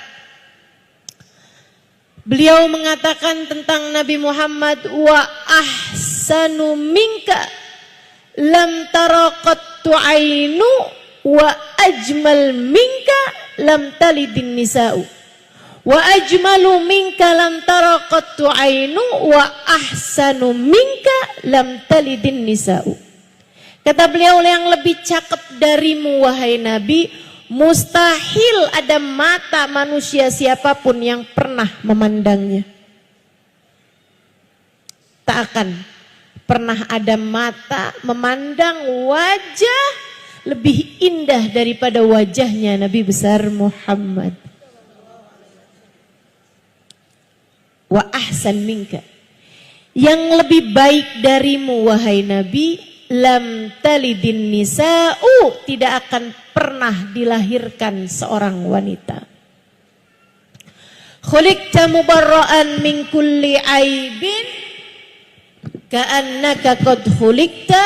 Beliau mengatakan tentang Nabi Muhammad, wa ahsanu minka lam tara qattu ainu wa ajmal minka lam talidin nisa'u wa ajmalu minka lam tara qattu ainu wa ahsanu minka lam talidin nisa'u. Kata beliau, yang lebih cakep darimu wahai Nabi, mustahil ada mata manusia siapapun yang pernah memandangnya. Tak akan pernah ada mata memandang wajah lebih indah daripada wajahnya Nabi besar Muhammad. Wa ahsan minka, yang lebih baik darimu wahai Nabi, lam talidin nisa'u, tidak akan pernah dilahirkan seorang wanita. Khuliqta mubarra'an min kulli aibin ka'annaka qad khuliqta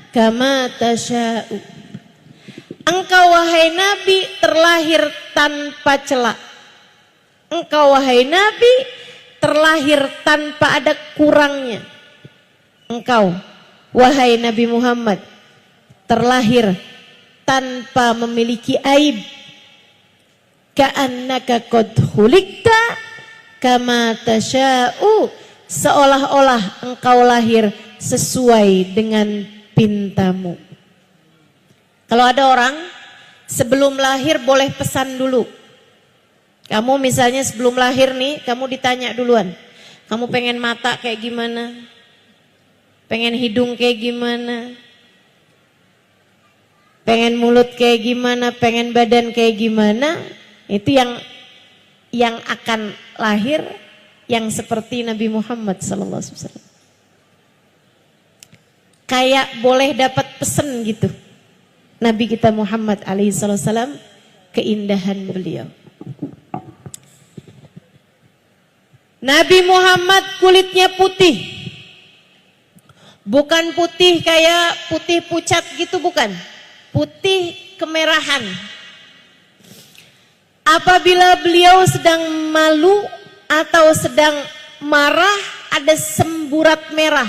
kama tasha'u. Engkau wahai Nabi terlahir tanpa celah. Engkau wahai Nabi terlahir tanpa ada kurangnya. Engkau wahai Nabi Muhammad terlahir tanpa memiliki aib. Ka'annaka qad khuliqta kama tasha'u, seolah-olah engkau lahir sesuai dengan pintamu. Kalau ada orang sebelum lahir boleh pesan dulu. Kamu misalnya sebelum lahir nih, kamu ditanya duluan, kamu pengen mata kayak gimana? Pengen hidung kayak gimana? Pengen mulut kayak gimana? Pengen badan kayak gimana? Itu yang akan lahir yang seperti Nabi Muhammad SAW. Kayak boleh dapat pesan gitu. Nabi kita Muhammad SAW, keindahan beliau. Nabi Muhammad kulitnya putih. Bukan putih kayak putih pucat gitu, bukan. Putih kemerahan. Apabila beliau sedang malu atau sedang marah, ada semburat merah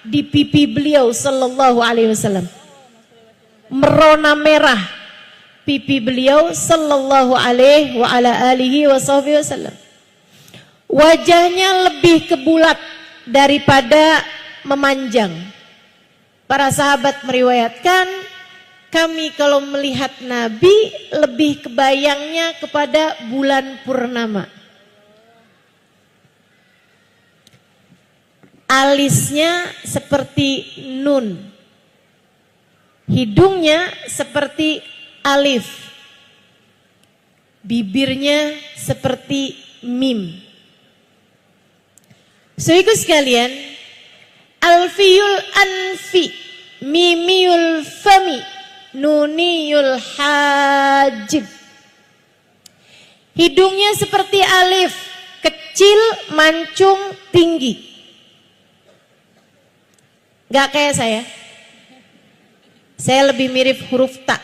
di pipi beliau sallallahu alaihi wasallam. Merona merah pipi beliau sallallahu alaihi wa ala alihi wasallam. Wajahnya lebih kebulat daripada memanjang. Para sahabat meriwayatkan, kami kalau melihat Nabi lebih kebayangnya kepada bulan purnama. Alisnya seperti nun, hidungnya seperti alif, bibirnya seperti mim. Saudaraku sekalian, alfiyul anfi, mimiyul fami, nuniyul hajib. Hidungnya seperti alif, kecil, mancung, tinggi. Gak kayak saya. Saya lebih mirip huruf ta.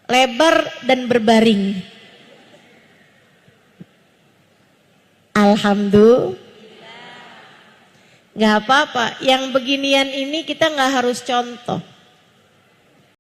Lebar dan berbaring. Alhamdulillah. Gak apa-apa. Yang beginian ini kita gak harus contoh.